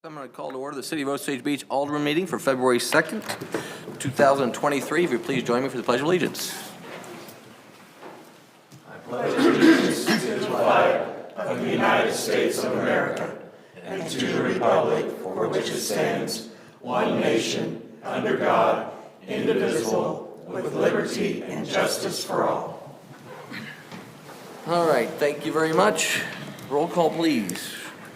I'm going to call to order the City of Osage Beach Alderman meeting for February 2nd, 2023. If you please join me for the Pledge of Allegiance. I pledge allegiance to the flag of the United States of America and to the republic for which it stands, one nation, under God, indivisible, with liberty and justice for all. All right, thank you very much. Roll call, please.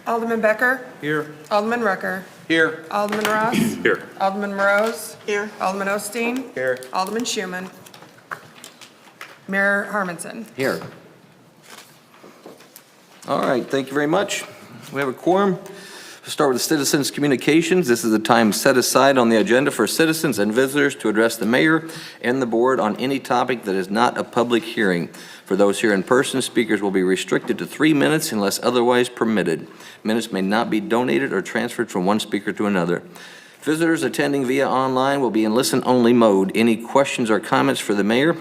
Alderman Becker? Here. Alderman Rucker? Here. Alderman Ross? Here. Alderman Morose? Here. Alderman Osteen? Here. Alderman Schuman? Mayor Harmonson? Here. All right, thank you very much. We have a quorum. We'll start with the citizens' communications. This is the time set aside on the agenda for citizens and visitors to address the mayor and the board on any topic that is not a public hearing. For those here in person, speakers will be restricted to 3 minutes unless otherwise permitted. Minutes may not be donated or transferred from one speaker to another. Visitors attending via online will be in listen-only mode. Any questions or comments for the mayor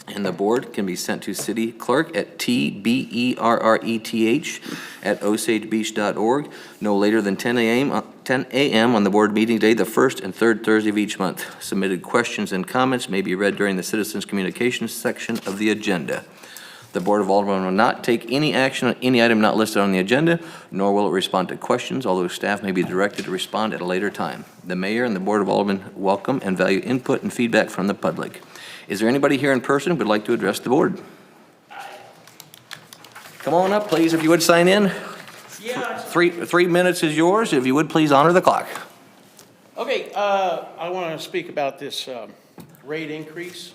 and the board can be sent to city clerk at tberreth@osagebeach.org no later than 10 a.m. on the board meeting day, the first and third Thursday of each month. Submitted questions and comments may be read during the citizens communications section of the agenda. The Board of Aldermen will not take any action on any item not listed on the agenda, nor will it respond to questions, although staff may be directed to respond at a later time. The mayor and the Board of Aldermen welcome and value input and feedback from the public. Is there anybody here in person who would like to address the board? Come on up, please, if you would sign in. Yeah. 3 minutes is yours. If you would, please honor the clock. Okay, I want to speak about this rate increase.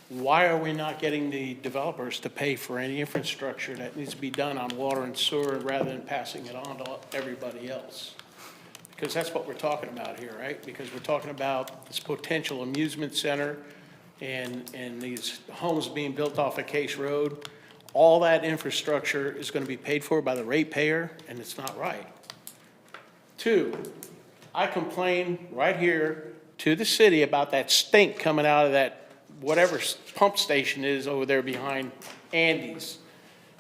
Why are we not getting the developers to pay for any infrastructure that needs to be done on water and sewer rather than passing it on to everybody else? Because that's what we're talking about here, right? Because we're talking about this potential amusement center and these homes being built off of Case Road. All that infrastructure is going to be paid for by the ratepayer, and it's not right. 2, I complained right here to the city about that stink coming out of that whatever pump station is over there behind Andy's.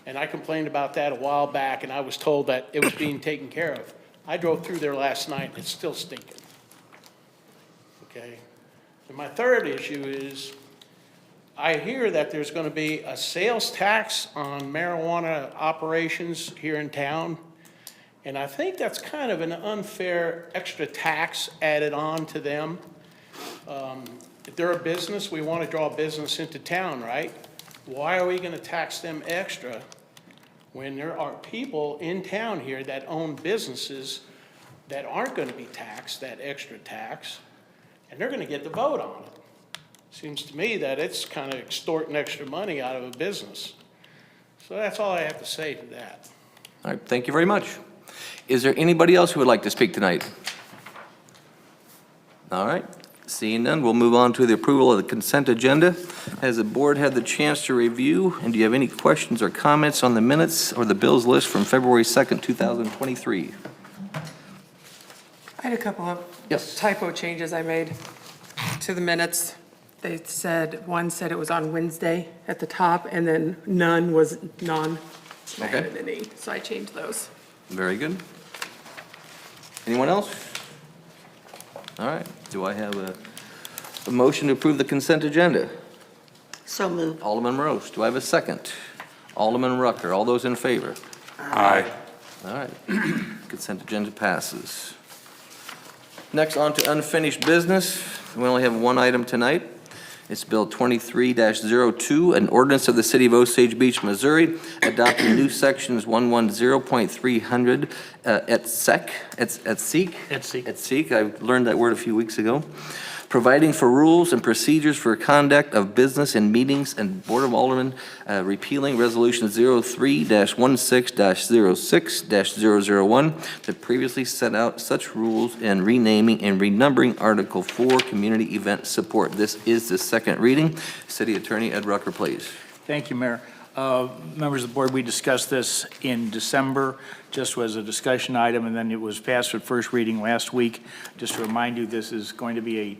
And I complained about that a while back, and I was told that it was being taken care of. I drove through there last night, and it's still stinking. Okay? And my third issue is, I hear that there's going to be a sales tax on marijuana operations here in town. And I think that's kind of an unfair extra tax added on to them. If they're a business, we want to draw business into town, right? Why are we going to tax them extra when there are people in town here that own businesses that aren't going to be taxed, that extra tax, and they're going to get the vote on it? Seems to me that it's kind of extorting extra money out of a business. So that's all I have to say to that. All right, thank you very much. Is there anybody else who would like to speak tonight? All right, seeing none, we'll move on to the approval of the consent agenda. Has the board had the chance to review, and do you have any questions or comments on the minutes or the bills list from February 2nd, 2023? I had a couple of Yes. typo changes I made to the minutes. They said, one said it was on Wednesday at the top, and then none was none. I Okay. added an E, so I changed those. Very good. Anyone else? All right, do I have a motion to approve the consent agenda? So moved. Alderman Morose, do I have a second? Alderman Rucker, all those in favor? Aye. All right, consent agenda passes. Next, on to unfinished business. We only have one item tonight. It's Bill 23-02, an ordinance of the City of Osage Beach, Missouri, adopting new sections 110.300 et seq. I learned that word a few weeks ago. Providing for rules and procedures for conduct of business and meetings, and Board of Aldermen repealing Resolution 03-16-06-001 that previously set out such rules, and renaming and renumbering Article 4, Community Event Support. This is the second reading. City Attorney Ed Rucker, please. Thank you, Mayor. Members of the board, we discussed this in December, just as a discussion item, and then it was passed at first reading last week. Just to remind you, this is going to be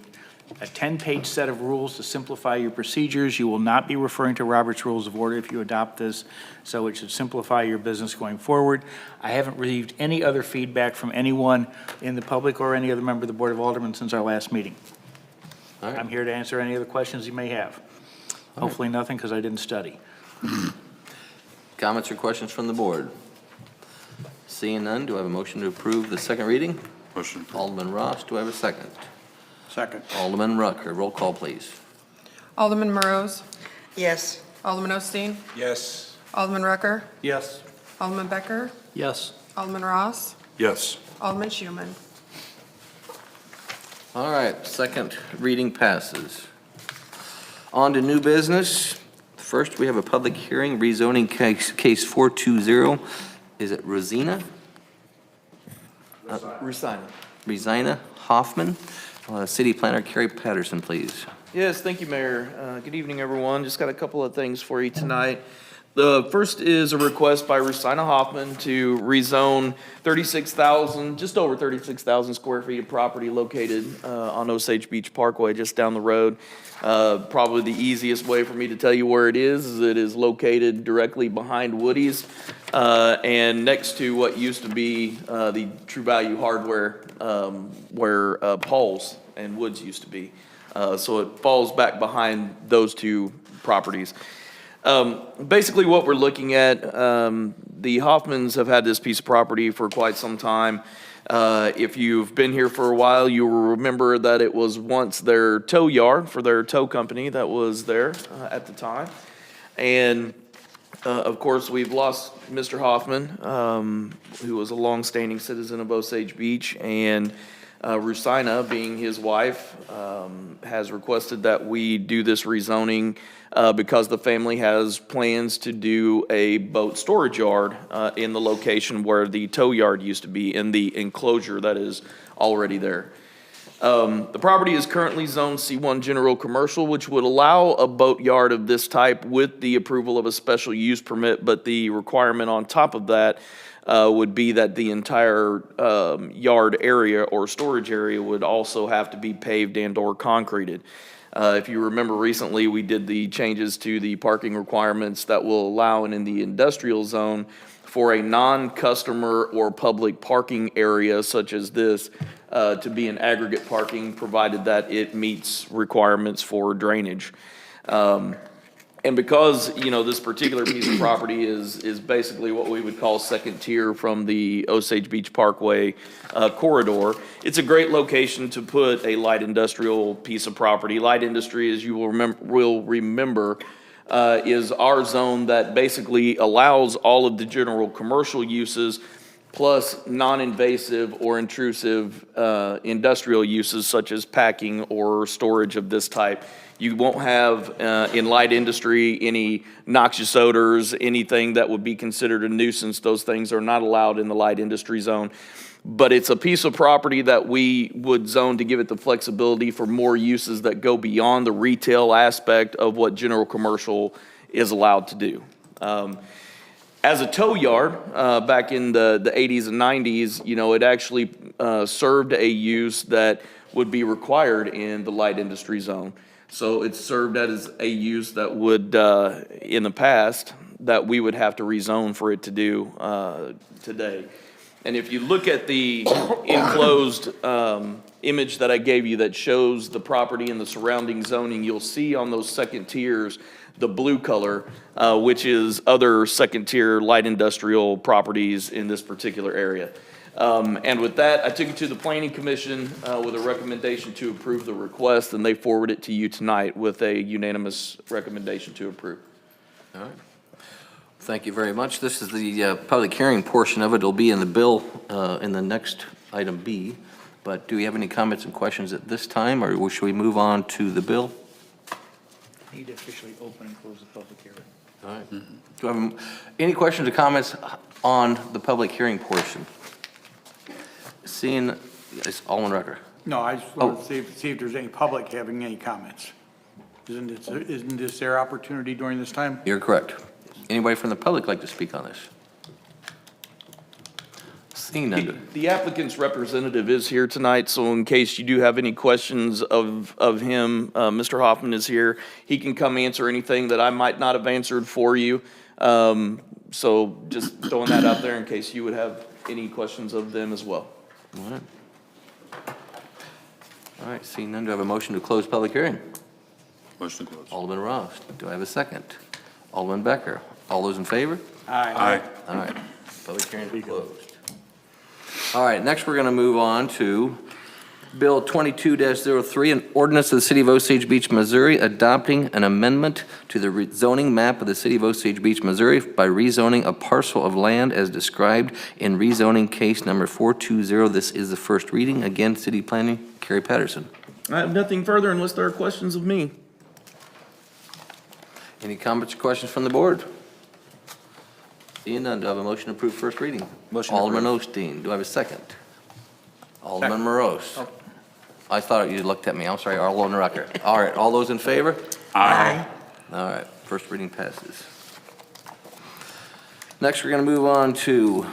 a 10-page set of rules to simplify your procedures. You will not be referring to Robert's Rules of Order if you adopt this, so it should simplify your business going forward. I haven't received any other feedback from anyone in the public or any other member of the Board of Aldermen since our last meeting. All right. I'm here to answer any other questions you may have. Hopefully nothing, because I didn't study. Comments or questions from the board? Seeing none, do I have a motion to approve the second reading? Motion. Alderman Ross, do I have a second? Second. Alderman Rucker, roll call, please. Alderman Morose, Yes. Alderman Osteen, Yes. Alderman Rucker, Yes. Alderman Becker, Yes. Alderman Ross, Yes. Alderman Schuman. All right, second reading passes. On to new business. First, we have a public hearing, rezoning case 420. Is it Rosina? Rosina Hoffman. City Planner Carrie Patterson, please. Yes, thank you, Mayor. Good evening, everyone. Just got a couple of things for you tonight. The first is a request by Rusina Hoffman to rezone 36,000, just over 36,000 square feet of property located on Osage Beach Parkway, just down the road. Probably the easiest way for me to tell you where it is it is located directly behind Woody's and next to what used to be the True Value Hardware, where Paul's and Woods used to be. So it falls back behind those two properties. Basically what we're looking at, the Hoffmans have had this piece of property for quite some time. If you've been here for a while, you will remember that it was once their tow yard for their tow company that was there at the time. And of course, we've lost Mr. Hoffman, who was a longstanding citizen of Osage Beach, and Rusina, being his wife, has requested that we do this rezoning because the family has plans to do a boat storage yard in the location where the tow yard used to be, in the enclosure that is already there. The property is currently zoned C1 General Commercial, which would allow a boat yard of this type with the approval of a special use permit, but the requirement on top of that would be that the entire yard area or storage area would also have to be paved and or concreted. If you remember recently, we did the changes to the parking requirements that will allow in the industrial zone for a non-customer or public parking area such as this to be an aggregate parking, provided that it meets requirements for drainage. And because, you know, this particular piece of property is basically what we would call second tier from the Osage Beach Parkway corridor, it's a great location to put a light industrial piece of property. Light industry, as you will remember, is our zone that basically allows all of the general commercial uses plus non-invasive or intrusive industrial uses such as packing or storage of this type. You won't have in light industry any noxious odors, anything that would be considered a nuisance. Those things are not allowed in the light industry zone. But it's a piece of property that we would zone to give it the flexibility for more uses that go beyond the retail aspect of what general commercial is allowed to do. As a tow yard, back in the 80s and 90s, you know, it actually served a use that would be required in the light industry zone. So it served as a use that would, in the past, that we would have to rezone for it to do today. And if you look at the enclosed image that I gave you that shows the property and the surrounding zoning, you'll see on those second tiers the blue color, which is other second tier light industrial properties in this particular area. And with that, I took it to the Planning Commission with a recommendation to approve the request, and they forwarded it to you tonight with a unanimous recommendation to approve. All right. Thank you very much. This is the public hearing portion of it. It'll be in the bill in the next item B. But do we have any comments and questions at this time, or should we move on to the bill? Need to officially open and close the public hearing. All right. Do I have any questions or comments on the public hearing portion? Seeing, it's Alderman Rucker. No, I just want to see if there's any public having any comments. Isn't this their opportunity during this time? You're correct. Anybody from the public like to speak on this? Seeing none. The applicant's representative is here tonight, so in case you do have any questions of him, Mr. Hoffman is here. He can come answer anything that I might not have answered for you. So just throwing that out there in case you would have any questions of them as well. All right, seeing none, do I have a motion to close public hearing? Motion to close. Alderman Ross, do I have a second? Alderman Becker, all those in favor? Aye. All right, public hearing closed. All right, next we're going to move on to Bill 22-03, an ordinance of the City of Osage Beach, Missouri, adopting an amendment to the zoning map of the City of Osage Beach, Missouri by rezoning a parcel of land as described in rezoning case number 420. This is the first reading. Again, City Planning, Carrie Patterson. I have nothing further unless there are questions of me. Any comments or questions from the board? Seeing none, do I have a motion to approve first reading? Motion Alderman Osteen, do I have a second? Alderman Morose. I thought you looked at me, I'm sorry, Alderman Rucker. All right, all those in favor? Aye. All right, first reading passes. Next, we're going to move on to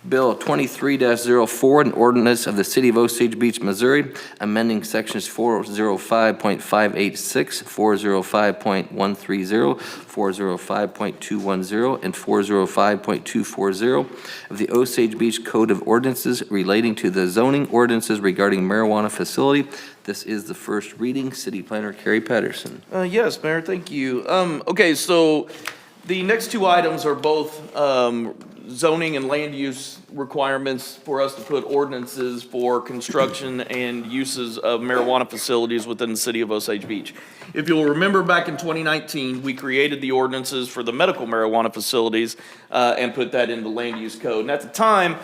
Bill 23-04, an ordinance of the City of Osage Beach, Missouri, amending sections 405.586, 405.130, 405.210, and 405.240 of the Osage Beach Code of Ordinances relating to the zoning ordinances regarding marijuana facility. This is the first reading. City Planner Carrie Patterson. Yes, Mayor, thank you. Okay, so the next two items are both zoning and land use requirements for us to put ordinances for construction and uses of marijuana facilities within the City of Osage Beach. If you'll remember, back in 2019, we created the ordinances for the medical marijuana facilities and put that in the land use code. And at the time,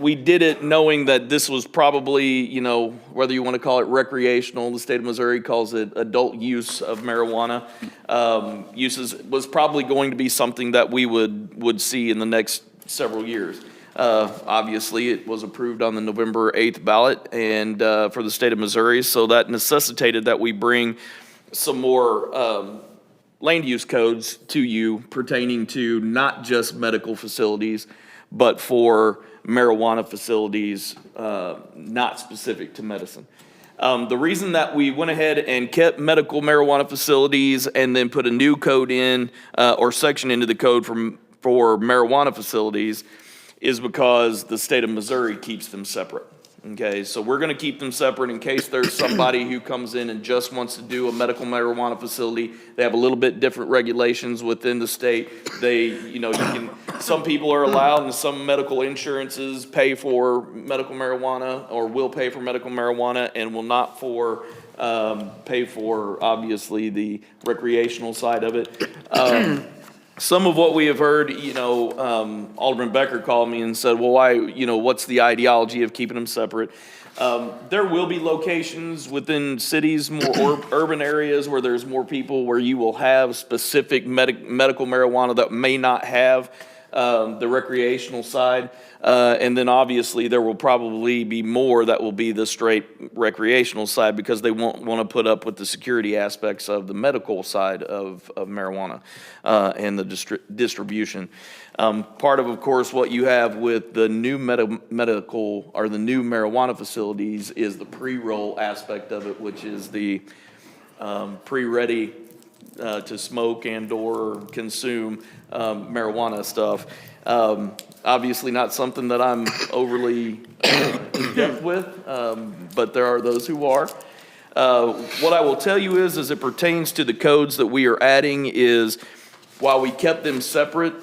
we did it knowing that this was probably, you know, whether you want to call it recreational, the state of Missouri calls it adult use of marijuana. Uses was probably going to be something that we would see in the next several years. Obviously, it was approved on the November 8th ballot and for the state of Missouri, so that necessitated that we bring some more land use codes to you pertaining to not just medical facilities, but for marijuana facilities not specific to medicine. The reason that we went ahead and kept medical marijuana facilities and then put a new code in or section into the code for marijuana facilities is because the state of Missouri keeps them separate. Okay, so we're going to keep them separate in case there's somebody who comes in and just wants to do a medical marijuana facility. They have a little bit different regulations within the state. They, you know, some people are allowed and some medical insurances pay for medical marijuana or will pay for medical marijuana and will not pay for, obviously, the recreational side of it. Some of what we have heard, you know, Alderman Becker called me and said, well, why, you know, what's the ideology of keeping them separate? There will be locations within cities, more urban areas where there's more people where you will have specific medical marijuana that may not have the recreational side. And then obviously there will probably be more that will be the straight recreational side because they won't want to put up with the security aspects of the medical side of marijuana and the distribution. Part of course, what you have with the new medical or the new marijuana facilities is the pre-roll aspect of it, which is the pre-ready to smoke and or consume marijuana stuff. Obviously not something that I'm overly in depth with, but there are those who are. What I will tell you is, as it pertains to the codes that we are adding is, while we kept them separate,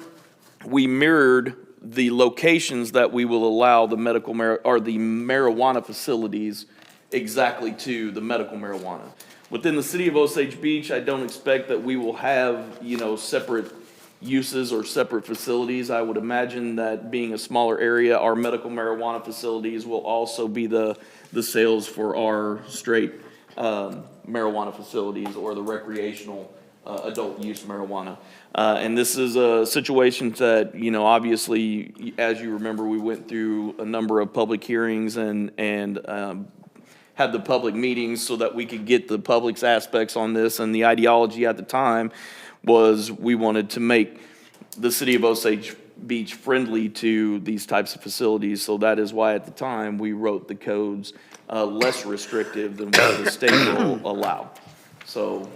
we mirrored the locations that we will allow the medical or the marijuana facilities exactly to the medical marijuana. Within the City of Osage Beach, I don't expect that we will have, you know, separate uses or separate facilities. I would imagine that being a smaller area, our medical marijuana facilities will also be the sales for our straight marijuana facilities or the recreational adult use marijuana. And this is a situation that, you know, obviously, as you remember, we went through a number of public hearings and had the public meetings so that we could get the public's aspects on this. And the ideology at the time was we wanted to make the City of Osage beach friendly to these types of facilities. So that is why at the time, we wrote the codes less restrictive than what the state will allow. So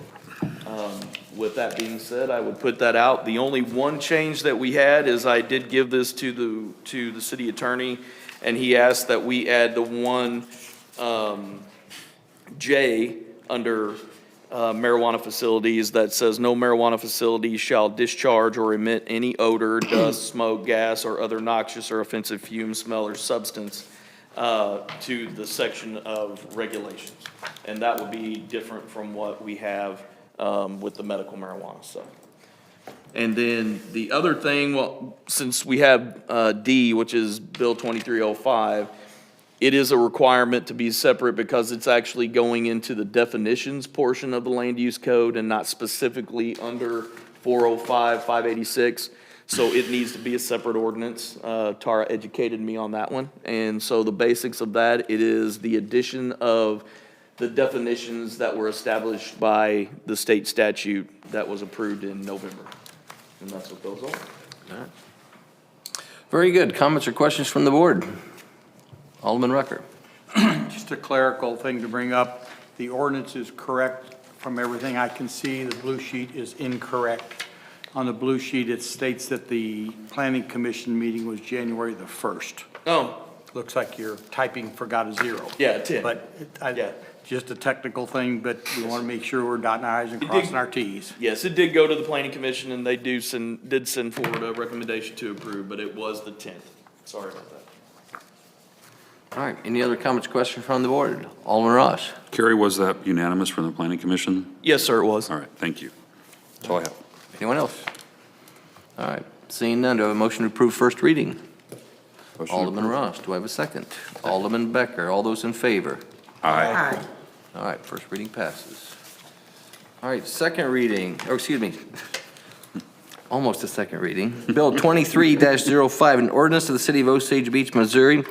with that being said, I would put that out. The only one change that we had is I did give this to the city attorney, and he asked that we add the one J under marijuana facilities that says no marijuana facility shall discharge or emit any odor, dust, smoke, gas, or other noxious or offensive fume, smell, or substance to the section of regulations. And that would be different from what we have with the medical marijuana stuff. And then the other thing, well, since we have D, which is Bill 2305, it is a requirement to be separate because it's actually going into the definitions portion of the land use code and not specifically under 405, 586. So it needs to be a separate ordinance. Tara educated me on that one. And so the basics of that, it is the addition of the definitions that were established by the state statute that was approved in November. And that's what those are. Very good. Comments or questions from the board? Alderman Rucker. Just a clerical thing to bring up. The ordinance is correct from everything I can see. The blue sheet is incorrect. On the blue sheet, it states that the planning commission meeting was January the 1st. Oh, Looks like your typing forgot a zero. yeah, 10. But Yeah. just a technical thing, but we want to make sure we're dotting our i's and crossing our t's. Yes, it did go to the planning commission, and they did send forward a recommendation to approve, but it was the 10th. Sorry about that. All right, any other comments, questions from the board? Alderman Ross. Kerry, was that unanimous from the planning commission? Yes, sir, it was. All right, thank you. That's all I have. Anyone else? All right, seeing none, do I have a motion to approve first reading? Motion Alderman approved. Ross, do I have a second? Alderman Becker, all those in favor? Aye. Aye. All right, first reading passes. All right, second reading, or excuse me, almost a second reading. Bill 23-05, an ordinance of the City of Osage Beach, Missouri,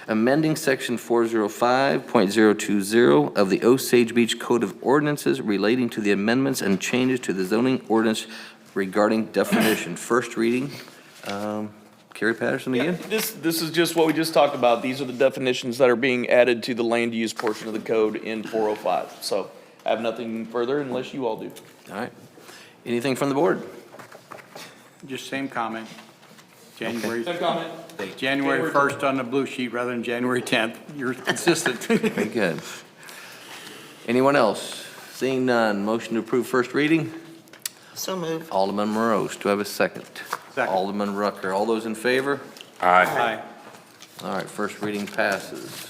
amending Section 405.020 of the Osage Beach Code of Ordinances relating to the amendments and changes to the zoning ordinance regarding definition. First reading. Kerry Patterson Yeah, again? this is just what we just talked about. These are the definitions that are being added to the land use portion of the code in 405. So I have nothing further unless you all do. All right. Anything from the board? Just same comment. January, comment? January 1st on the blue sheet rather than January 10th. You're consistent. Very good. Anyone else? Seeing none, motion to approve first reading? So moved. Alderman Morose, do I have a second? Second. Alderman Rucker, all those in favor? Aye. All right, first reading passes.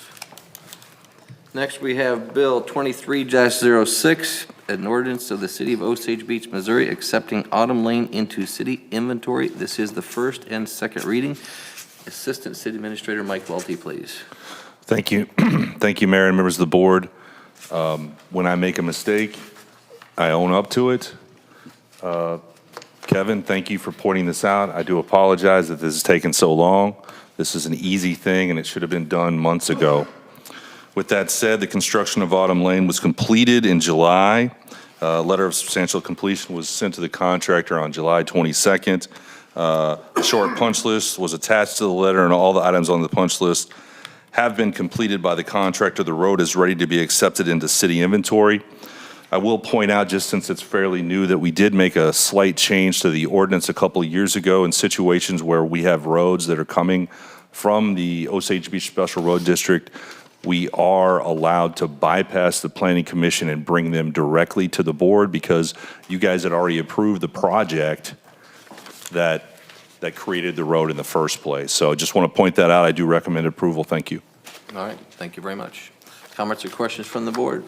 Next, we have Bill 23-06, an ordinance of the City of Osage Beach, Missouri, accepting Autumn Lane into city inventory. This is the first and second reading. Assistant City Administrator Mike Welty, please. Thank you. Thank you, Mayor and members of the board. When I make a mistake, I own up to it. Kevin, thank you for pointing this out. I do apologize that this has taken so long. This is an easy thing, and it should have been done months ago. With that said, the construction of Autumn Lane was completed in July. A letter of substantial completion was sent to the contractor on July 22nd. A short punch list was attached to the letter, and all the items on the punch list have been completed by the contractor. The road is ready to be accepted into city inventory. I will point out, just since it's fairly new, that we did make a slight change to the ordinance a couple of years ago in situations where we have roads that are coming from the Osage Beach Special Road District. We are allowed to bypass the planning commission and bring them directly to the board because you guys had already approved the project that created the road in the first place. So I just want to point that out. I do recommend approval. Thank you. All right, thank you very much. Comments or questions from the board?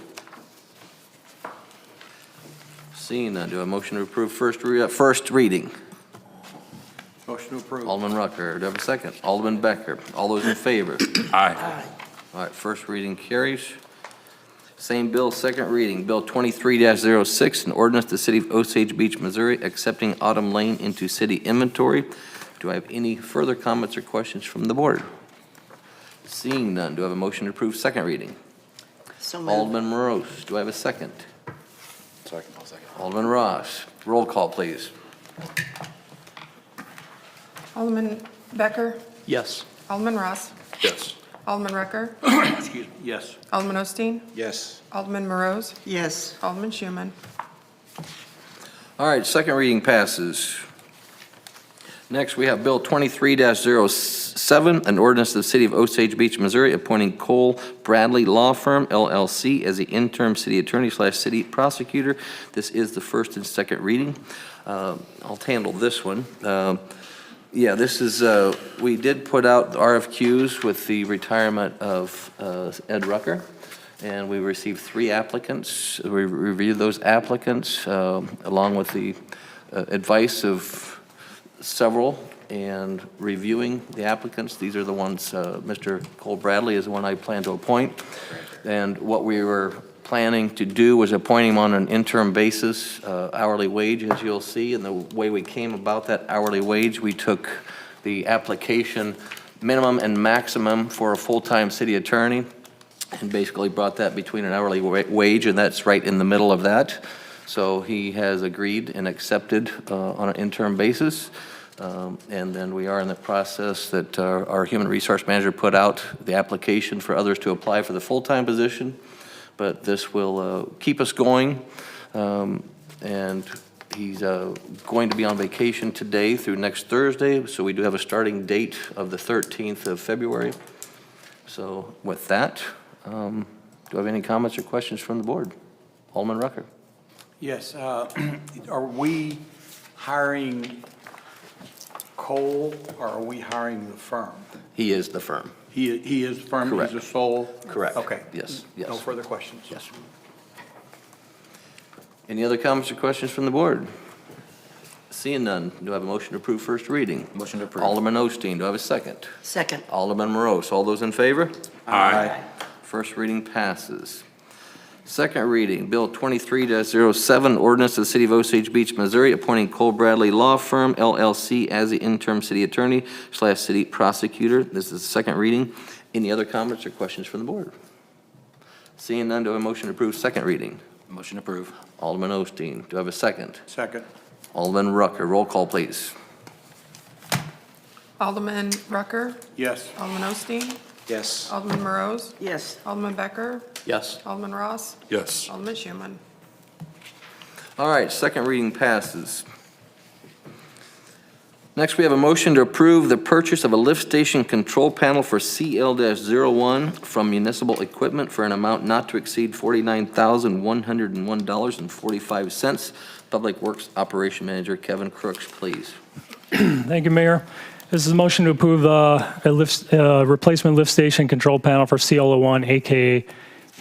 Seeing none, do I have a motion to approve first reading? Motion to approve. Alderman Rucker, do I have a second? Alderman Becker, all those in favor? Aye. All right, first reading carries. Same bill, second reading, Bill 23-06, an ordinance to the City of Osage Beach, Missouri, accepting Autumn Lane into city inventory. Do I have any further comments or questions from the board? Seeing none, do I have a motion to approve second reading? So moved. Alderman Morose, do I have a second? Second. Alderman Ross, roll call, please. Alderman Becker, Yes. Alderman Ross, Yes. Alderman Rucker, Excuse me, yes. Alderman Osteen, Yes. Alderman Morose, Yes. Alderman Schuman. All right, second reading passes. Next, we have Bill 23-07, an ordinance of the City of Osage Beach, Missouri, appointing Cole Bradley Law Firm, LLC, as the interim city attorney/city prosecutor. This is the first and second reading. I'll handle this one. Yeah, this is, we did put out the RFQs with the retirement of Ed Rucker, and we received 3 applicants. We reviewed those applicants along with the advice of several, and reviewing the applicants. These are the ones, Mr. Cole Bradley is the one I plan to appoint. And what we were planning to do was appoint him on an interim basis, hourly wage, as you'll see. And the way we came about that hourly wage, we took the application minimum and maximum for a full-time city attorney and basically brought that between an hourly wage, and that's right in the middle of that. So he has agreed and accepted on an interim basis. And then we are in the process that our human resource manager put out the application for others to apply for the full-time position. But this will keep us going. And he's going to be on vacation today through next Thursday. So we do have a starting date of the 13th of February. So with that, do I have any comments or questions from the board? Alderman Rucker. Yes, are we hiring Cole, or are we hiring the firm? He is the firm. He is the firm, Correct. he's the sole? Correct. Okay. Yes, yes. No further questions? Yes. Any other comments or questions from the board? Seeing none, do I have a motion to approve first reading? Motion to approve. Alderman Osteen, do I have a second? Second. Alderman Morose, all those in favor? Aye. First reading passes. Second reading, Bill 23-07, ordinance of the City of Osage Beach, Missouri, appointing Cole Bradley Law Firm, LLC, as the interim city attorney/city prosecutor. This is the second reading. Any other comments or questions from the board? Seeing none, do I have a motion to approve second reading? Motion to approve. Alderman Osteen, do I have a second? Second. Alderman Rucker, roll call, please. Alderman Rucker, Yes. Alderman Osteen, Yes. Alderman Morose, Yes. Alderman Becker, Yes. Alderman Ross, Yes. Alderman Schuman. All right, second reading passes. Next, we have a motion to approve the purchase of a lift station control panel for CL-01 from Municipal Equipment for an amount not to exceed $49,101.45. Public Works Operation Manager Kevin Crooks, please. Thank you, Mayor. This is a motion to approve a replacement lift station control panel for CL01, AKA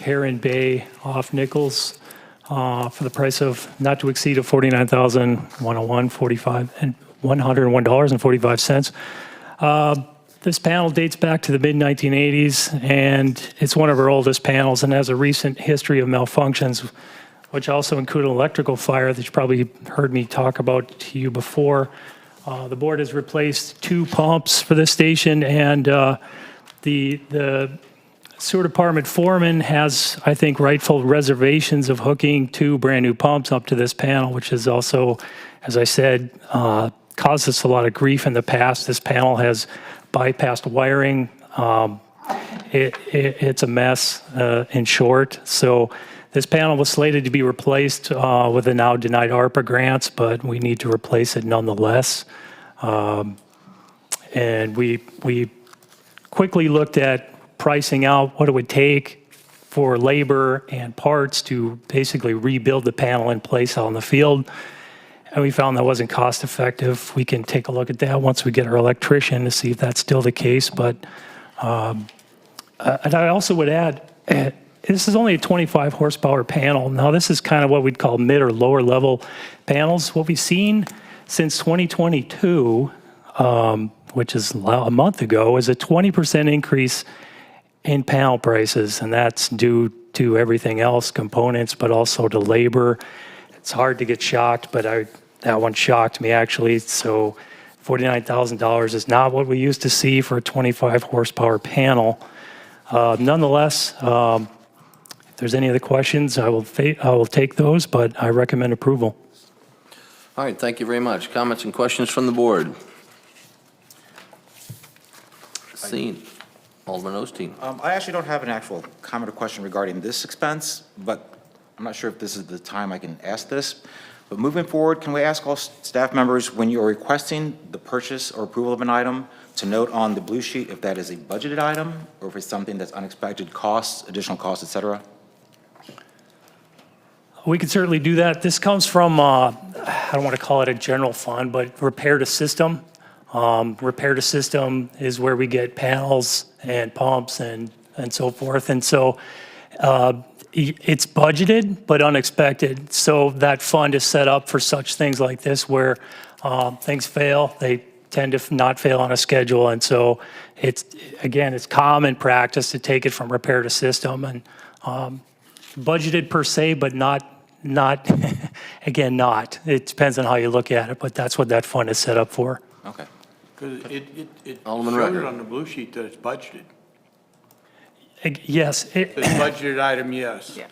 Heron Bay off Nichols, for the price of not to exceed of $49,101.45. This panel dates back to the mid-1980s, and it's one of our oldest panels and has a recent history of malfunctions, which also include an electrical fire that you probably heard me talk about to you before. The board has replaced 2 pumps for this station, and the sewer department foreman has, I think, rightful reservations of hooking 2 brand-new pumps up to this panel, which is also, as I said, caused us a lot of grief in the past. This panel has bypassed wiring. It's a mess, in short. So this panel was slated to be replaced with the now denied ARPA grants, but we need to replace it nonetheless. And we quickly looked at pricing out what it would take for labor and parts to basically rebuild the panel in place out in the field. And we found that wasn't cost effective. We can take a look at that once we get our electrician to see if that's still the case. But, and I also would add, this is only a 25 horsepower panel. Now this is kind of what we'd call mid or lower level panels. What we've seen since 2022, which is a month ago, is a 20% increase in panel prices. And that's due to everything else, components, but also to labor. It's hard to get shocked, but that one shocked me actually. So $49,000 is not what we used to see for a 25 horsepower panel. Nonetheless, if there's any other questions, I will take those, but I recommend approval. All right, thank you very much. Comments and questions from the board? Seeing. Alderman Osteen. I actually don't have an actual comment or question regarding this expense, but I'm not sure if this is the time I can ask this. But moving forward, can we ask all staff members, when you're requesting the purchase or approval of an item, to note on the blue sheet if that is a budgeted item, or if it's something that's unexpected costs, additional costs, et cetera? We could certainly do that. This comes from, I don't want to call it a general fund, but repair to system. Repair to system is where we get panels and pumps and so forth. And so it's budgeted but unexpected. So that fund is set up for such things like this where things fail. They tend to not fail on a schedule. And so it's common practice to take it from repair to system and budgeted per se, but not, again, not. It depends on how you look at it, but that's what that fund is set up for. Okay. Because it Alderman showed Rucker. it on the blue sheet that it's budgeted. Yes, It's budgeted item, yes. Yeah.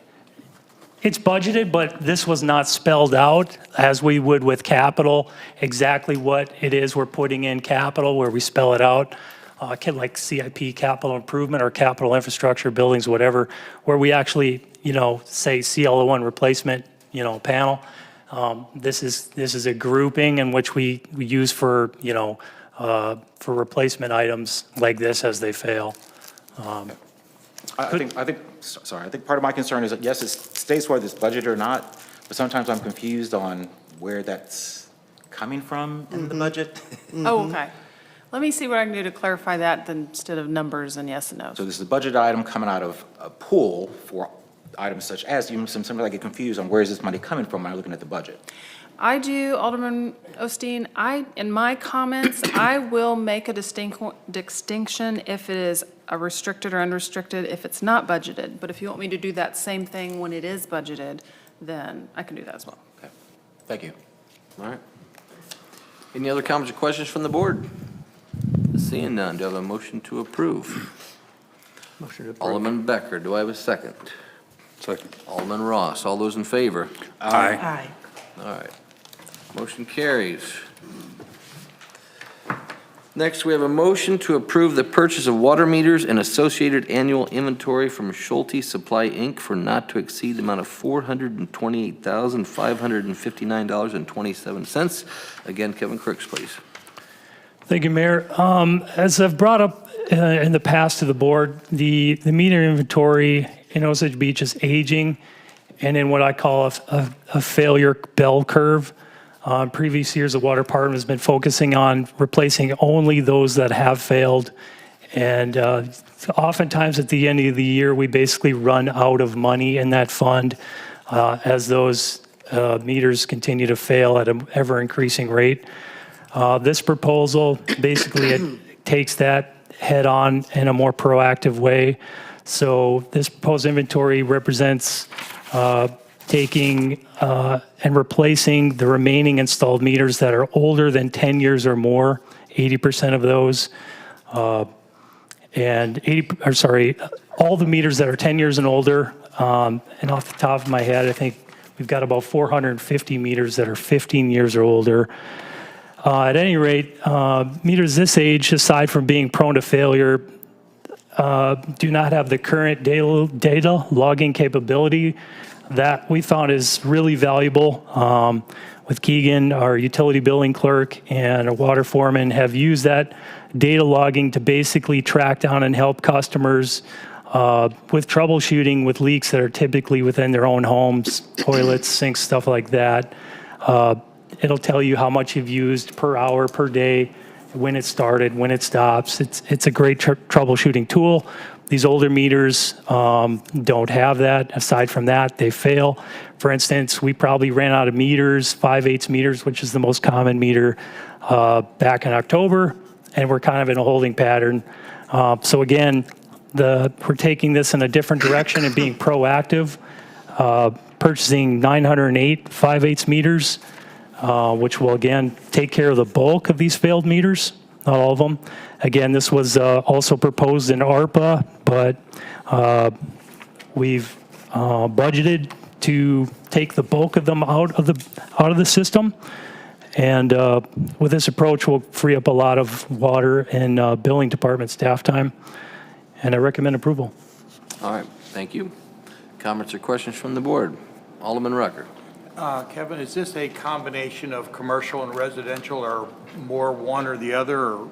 it's budgeted, but this was not spelled out as we would with capital, exactly what it is we're putting in capital, where we spell it out, like CIP, capital improvement, or capital infrastructure, buildings, whatever, where we actually, say CL01 replacement, panel. This is a grouping in which we use for replacement items like this as they fail. I think part of my concern is that, yes, it states whether it's budgeted or not, but sometimes I'm confused on where that's coming from in the budget. Oh, okay. Let me see what I can do to clarify that then, instead of numbers and yes and no's. So this is a budget item coming out of a pool for items such as, sometimes I get confused on where is this money coming from when I'm looking at the budget. I do, Alderman Osteen, in my comments, I will make a distinction if it is a restricted or unrestricted, if it's not budgeted. But if you want me to do that same thing when it is budgeted, then I can do that as well. Okay, thank you. All right. Any other comments or questions from the board? Seeing none, do I have a motion to approve? Motion to approve. Alderman Becker, do I have a second? Second. Alderman Ross, all those in favor? Aye. All right. Motion carries. Next, we have a motion to approve the purchase of water meters and associated annual inventory from Schulte Supply, Inc. for not to exceed the amount of $428,559.27. Again, Kevin Crooks, please. Thank you, Mayor. As I've brought up in the past to the board, the meter inventory in Osage Beach is aging and in what I call a failure bell curve. Previous years, the water department has been focusing on replacing only those that have failed. And oftentimes at the end of the year, we basically run out of money in that fund as those meters continue to fail at an ever-increasing rate. This proposal basically it takes that head on in a more proactive way. So this proposed inventory represents taking and replacing the remaining installed meters that are older than 10 years or more, 80% of those, and all the meters that are 10 years and older. And off the top of my head, I think we've got about 450 meters that are 15 years or older. At any rate, meters this age, aside from being prone to failure, do not have the current data logging capability that we found is really valuable. With Keegan, our utility billing clerk, and a water foreman have used that data logging to basically track down and help customers with troubleshooting with leaks that are typically within their own homes, toilets, sinks, stuff like that. It'll tell you how much you've used per hour, per day, when it started, when it stops. It's a great troubleshooting tool. These older meters don't have that. Aside from that, they fail. For instance, we probably ran out of meters, 5/8 meters, which is the most common meter, back in October, and we're kind of in a holding pattern. So again, we're taking this in a different direction and being proactive, purchasing 908 5/8 meters, which will again take care of the bulk of these failed meters, not all of them. Again, this was also proposed in ARPA, but we've budgeted to take the bulk of them out of the system, And with this approach, we'll free up a lot of water and billing department staff time. And I recommend approval. All right, thank you. Comments or questions from the board? Alderman Rucker. Kevin, is this a combination of commercial and residential, or more one or the other, or?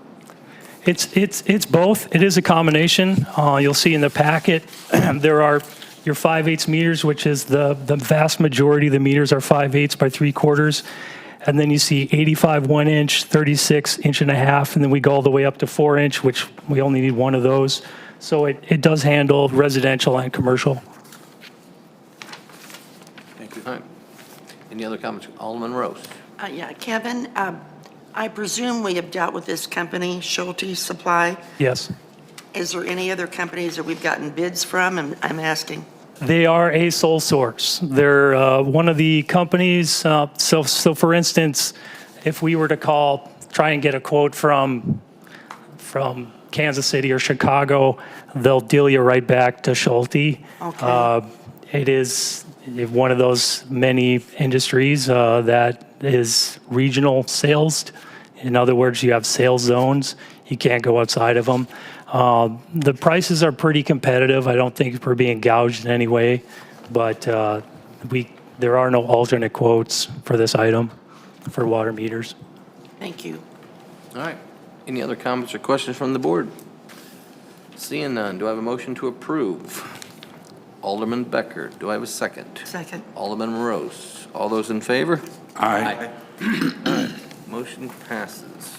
It's both. It is a combination. You'll see in the packet, there are your 5/8 meters, which is the vast majority of the meters are 5/8 by 3/4. And then you see 85 1-inch, 36 1.5 and then we go all the way up to 4-inch, which we only need one of those. So it does handle residential and commercial. Thank you. All right. Any other comments? Alderman Rose. Yeah, Kevin, I presume we have dealt with this company, Schulte Supply. Yes. Is there any other companies that we've gotten bids from? I'm asking. They are a sole source. They're one of the companies. So for instance, if we were to try and get a quote from Kansas City or Chicago, they'll deal you right back to Schulte. Okay. It is one of those many industries that is regional sales. In other words, you have sales zones. You can't go outside of them. The prices are pretty competitive. I don't think we're being gouged in any way, but there are no alternate quotes for this item for water meters. Thank you. All right. Any other comments or questions from the board? Seeing none, do I have a motion to approve? Alderman Becker, do I have a second? Second. Alderman Rose. All those in favor? Aye. Motion passes.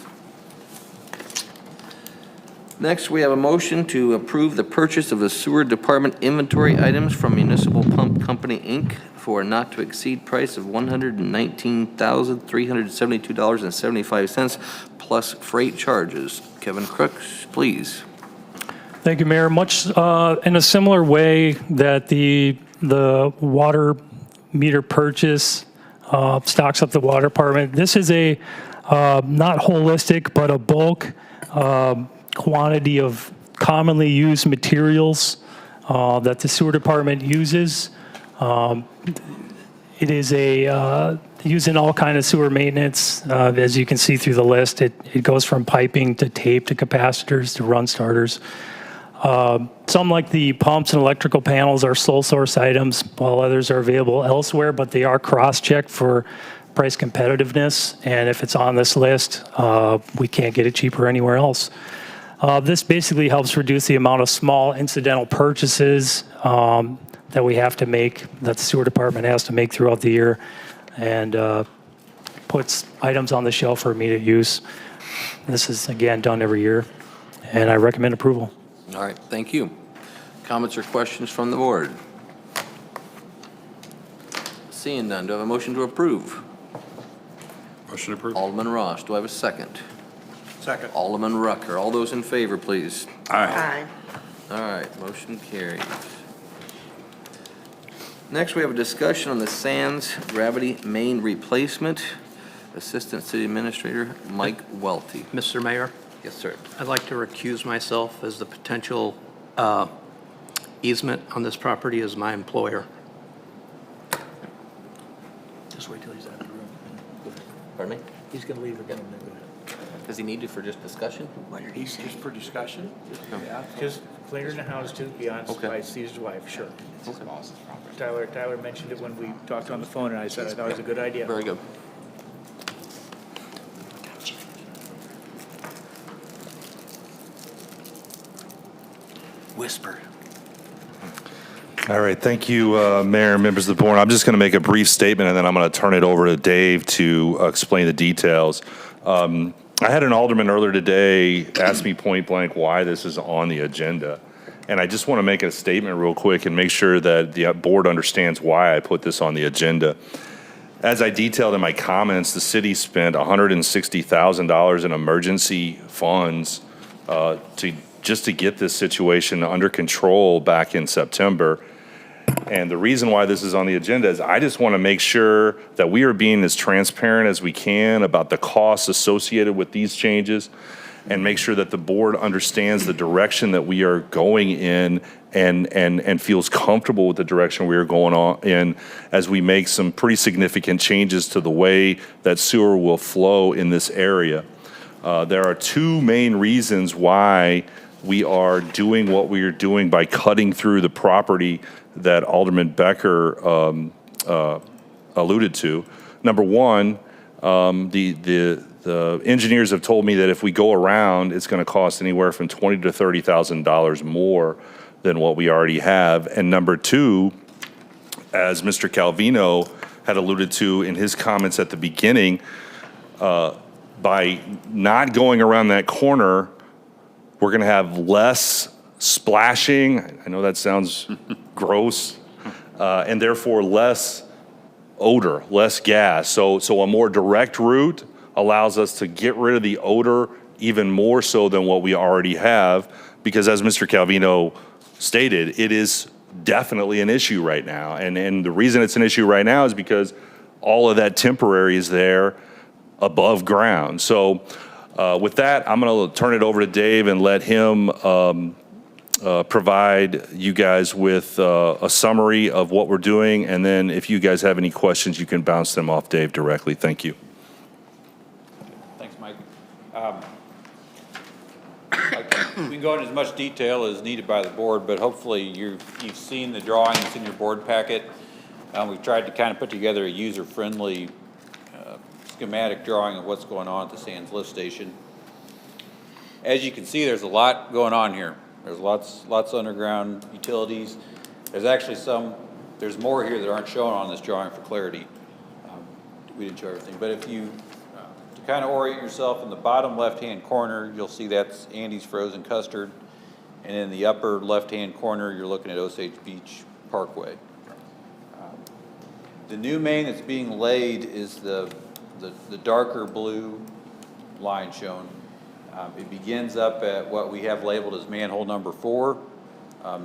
Next, we have a motion to approve the purchase of the sewer department inventory items from Municipal Pump Company, Inc. for a not-to-exceed price of $119,372.75 plus freight charges. Kevin Crooks, please. Thank you, Mayor. Much in a similar way that the water meter purchase stocks up the water department, this is a not holistic, but a bulk quantity of commonly used materials that the sewer department uses. It is used in all kind of sewer maintenance. As you can see through the list, it goes from piping to tape to capacitors to run starters. Some, like the pumps and electrical panels, are sole source items, while others are available elsewhere, but they are cross-checked for price competitiveness. And if it's on this list, we can't get it cheaper anywhere else. This basically helps reduce the amount of small incidental purchases that we have to make, that the sewer department has to make throughout the year, and puts items on the shelf for immediate use. This is, again, done every year, and I recommend approval. All right, thank you. Comments or questions from the board? Seeing none, do I have a motion to approve? Motion approved. Alderman Ross, do I have a second? Second. Alderman Rucker, all those in favor, please. Aye. All right, motion carries. Next, we have a discussion on the Sands Gravity Main Replacement. Assistant City Administrator Mike Welty. Mr. Mayor, Yes, sir. I'd like to recuse myself as the potential easement on this property as my employer. Just wait till he's out of the room. Pardon me? He's going to leave again. Does he need to for just discussion? He's just for discussion? Just clearing the house to be honest, Okay. by Steve's wife, sure. Tyler mentioned it when we talked on the phone, and I said I thought it was a good idea. Very good. Whisper. All right, thank you, Mayor and members of the board. I'm just going to make a brief statement, and then I'm going to turn it over to Dave to explain the details. I had an alderman earlier today ask me point blank why this is on the agenda. And I just want to make a statement real quick and make sure that the board understands why I put this on the agenda. As I detailed in my comments, the city spent $160,000 in emergency funds just to get this situation under control back in September. And the reason why this is on the agenda is I just want to make sure that we are being as transparent as we can about the costs associated with these changes, and make sure that the board understands the direction that we are going in and feels comfortable with the direction we are going on in as we make some pretty significant changes to the way that sewer will flow in this area. There are two main reasons why we are doing what we are doing by cutting through the property that Alderman Becker alluded to. Number one, the engineers have told me that if we go around, it's going to cost anywhere from $20,000 to $30,000 more than what we already have. And number two, as Mr. Calvino had alluded to in his comments at the beginning, by not going around that corner, we're going to have less splashing. I know that sounds gross, and therefore less odor, less gas. So a more direct route allows us to get rid of the odor even more so than what we already have, because as Mr. Calvino stated, it is definitely an issue right now. And the reason it's an issue right now is because all of that temporary is there above ground. So with that, I'm going to turn it over to Dave and let him provide you guys with a summary of what we're doing. And then if you guys have any questions, you can bounce them off Dave directly. Thank you. Thanks, Mike. We can go into as much detail as needed by the board, but hopefully you've seen the drawings in your board packet. We've tried to kind of put together a user-friendly schematic drawing of what's going on at the Sands Lift Station. As you can see, there's a lot going on here. There's lots of underground utilities. There's more here that aren't shown on this drawing for clarity. We didn't show everything, but if you to kind of orient yourself in the bottom left-hand corner, you'll see that's Andy's Frozen Custard, and in the upper left-hand corner, you're looking at Osage Beach Parkway. The new main that's being laid is the darker blue line shown. It begins up at what we have labeled as manhole number 4.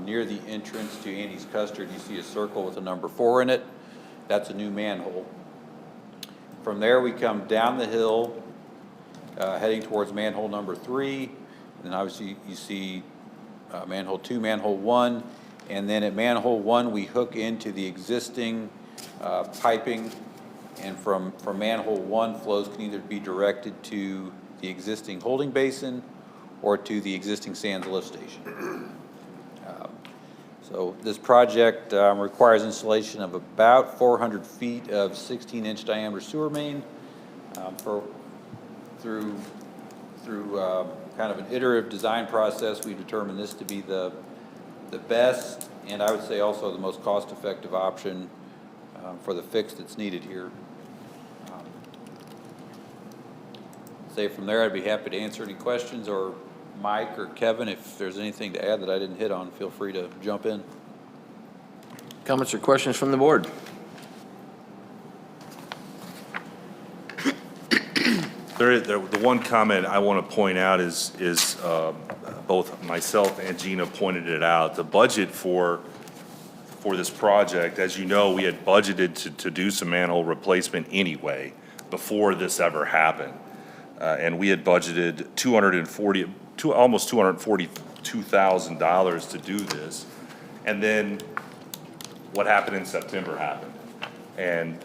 Near the entrance to Andy's Custard, you see a circle with a number 4 in it. That's a new manhole. From there, we come down the hill, heading towards manhole number 3. And then obviously you see manhole 2, manhole 1. And then at manhole 1, we hook into the existing piping. And from manhole 1, flows can either be directed to the existing holding basin or to the existing Sands Lift Station. So this project requires installation of about 400 feet of 16-inch diameter sewer main through kind of an iterative design process. We determined this to be the best, and I would say also the most cost-effective option for the fix that's needed here. Say from there, I'd be happy to answer any questions, or Mike or Kevin, if there's anything to add that I didn't hit on, feel free to jump in. Comments or questions from the board? The one comment I want to point out is both myself and Gina pointed it out. The budget for this project, as you know, we had budgeted to do some manhole replacement anyway before this ever happened. And we had budgeted almost $242,000 to do this. And then what happened in September happened. And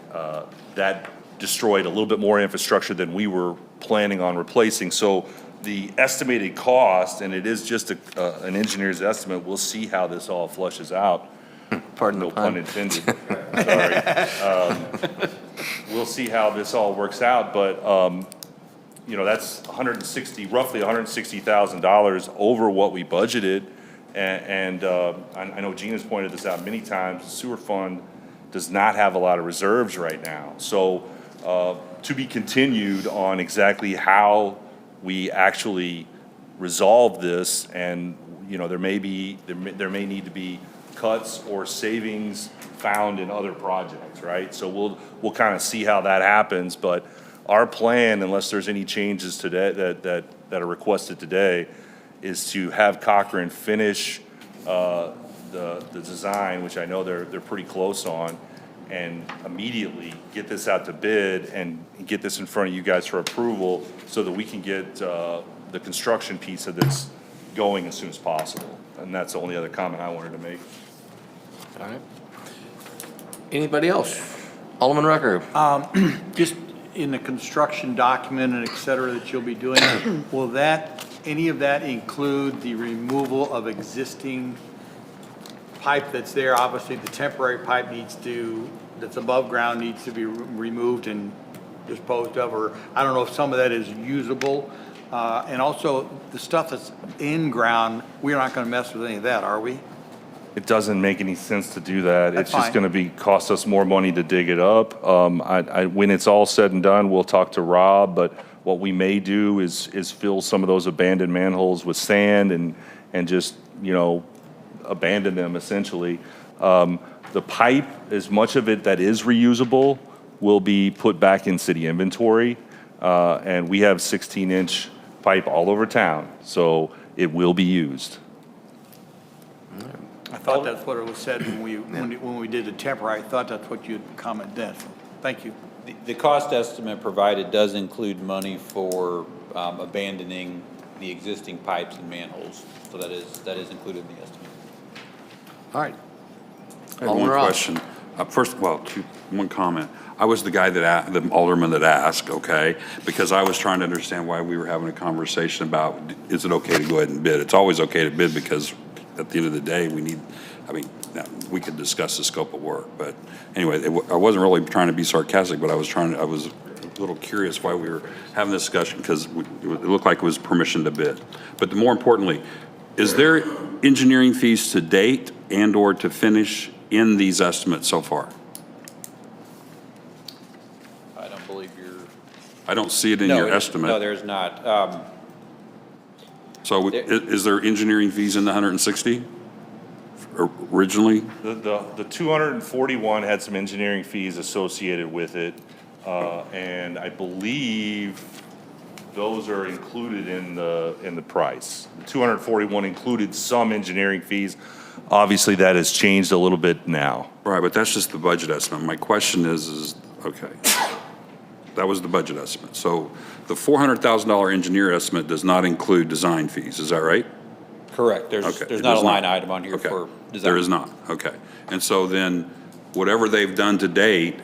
that destroyed a little bit more infrastructure than we were planning on replacing. So the estimated cost, and it is just an engineer's estimate, we'll see how this all flushes out. Pardon no the pun. pun intended. Sorry. We'll see how this all works out, but that's roughly $160,000 over what we budgeted. And I know Gina's pointed this out many times. The sewer fund does not have a lot of reserves right now. So to be continued on exactly how we actually resolve this, and there may need to be cuts or savings found in other projects, right? So we'll kind of see how that happens, but our plan, unless there's any changes today that are requested today, is to have Cochran finish the design, which I know they're pretty close on, and immediately get this out to bid and get this in front of you guys for approval so that we can get the construction piece of this going as soon as possible. And that's the only other comment I wanted to make. All right. Anybody else? Alderman Rucker. Just in the construction document and et cetera that you'll be doing, will any of that include the removal of existing pipe that's there? Obviously, the temporary pipe that's above ground needs to be removed and disposed of, or I don't know if some of that is usable. And also, the stuff that's in ground, we're not gonna mess with any of that, are we? It doesn't make any sense to do that. That's It's just fine. gonna cost us more money to dig it up. When it's all said and done, we'll talk to Rob, but what we may do is fill some of those abandoned manholes with sand and just, abandon them essentially. The pipe, as much of it that is reusable, will be put back in city inventory. And we have 16-inch pipe all over town, so it will be used. I thought that's what it was said when we did the temporary. I thought that's what you'd comment then. So, thank you. The cost estimate provided does include money for abandoning the existing pipes and manholes. So that is included in the estimate. All right. I have one question. One comment. I was the guy the alderman that asked, okay, because I was trying to understand why we were having a conversation about, is it okay to go ahead and bid? It's always okay to bid because at the end of the day, we could discuss the scope of work. But anyway, I wasn't really trying to be sarcastic, but I was a little curious why we were having this discussion because it looked like it was permission to bid. But more importantly, is there engineering fees to date and/or to finish in these estimates so far? I don't believe I don't see it in your estimate. No, there's not. So is there engineering fees in the 160 originally? The 241 had some engineering fees associated with it, and I believe those are included in the price. The 241 included some engineering fees. Obviously, that has changed a little bit now. Right, but that's just the budget estimate. My question is okay, that was the budget estimate. So the $400,000 engineer estimate does not include design fees, is that right? Correct. There's not a line item on here for design. There is not, okay. And so then, whatever they've done to date,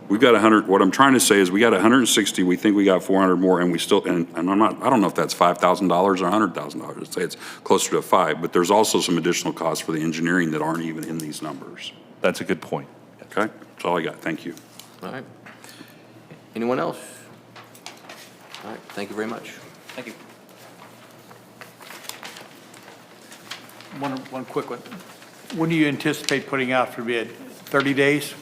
we've got 100, what I'm trying to say is we got 160, we think we got 400 more, and we still, and I don't know if that's $5,000 or $100,000. I'd say it's closer to 5, but there's also some additional costs for the engineering that aren't even in these numbers. That's a good point. Okay, that's all I got, thank you. All right. Anyone else? All right, thank you very much. Thank you. One quick one. When do you anticipate putting out for bid? 30 days?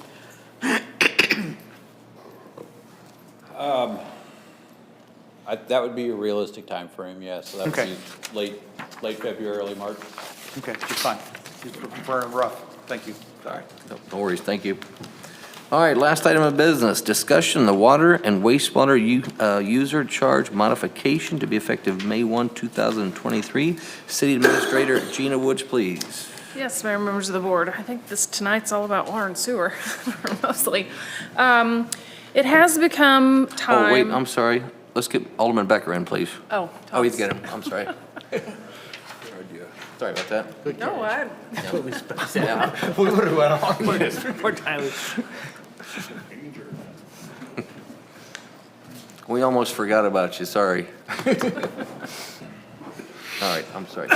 That would be a realistic time frame, yes. So that would Okay. be late February, early March. Okay, just fine. Just burning rough. Thank you. Sorry. No worries, thank you. All right, last item of business, discussion, the water and wastewater user charge modification to be effective May 1, 2023. City Administrator Gina Woods, please. Yes, Mayor, members of the board. I think tonight's all about water and sewer, mostly. It has become time. Oh, wait, I'm sorry. Let's get Alderman Becker in, please. Oh, Oh, he's got him, I'm sorry. Sorry about that. No, I, Yeah. We would have went on with this before Tyler. We almost forgot about you, sorry. All right, I'm sorry.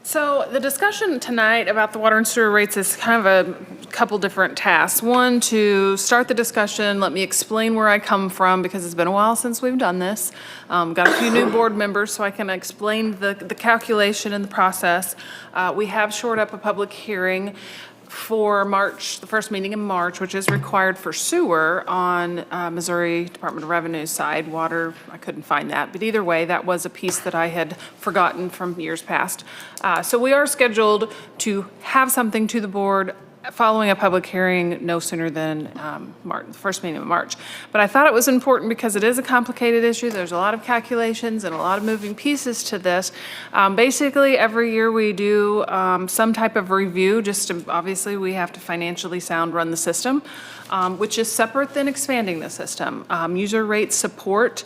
So the discussion tonight about the water and sewer rates is kind of a couple different tasks. One, to start the discussion, let me explain where I come from, because it's been a while since we've done this. Got a few new board members, so I can explain the calculation and the process. We have shored up a public hearing for March, the first meeting in March, which is required for sewer on Missouri Department of Revenue's side. Water, I couldn't find that, but either way, that was a piece that I had forgotten from years past. So we are scheduled to have something to the board following a public hearing no sooner than March, the first meeting of March. But I thought it was important because it is a complicated issue. There's a lot of calculations and a lot of moving pieces to this. Basically, every year we do some type of review, just to, obviously we have to financially sound run the system, which is separate than expanding the system. User rate support,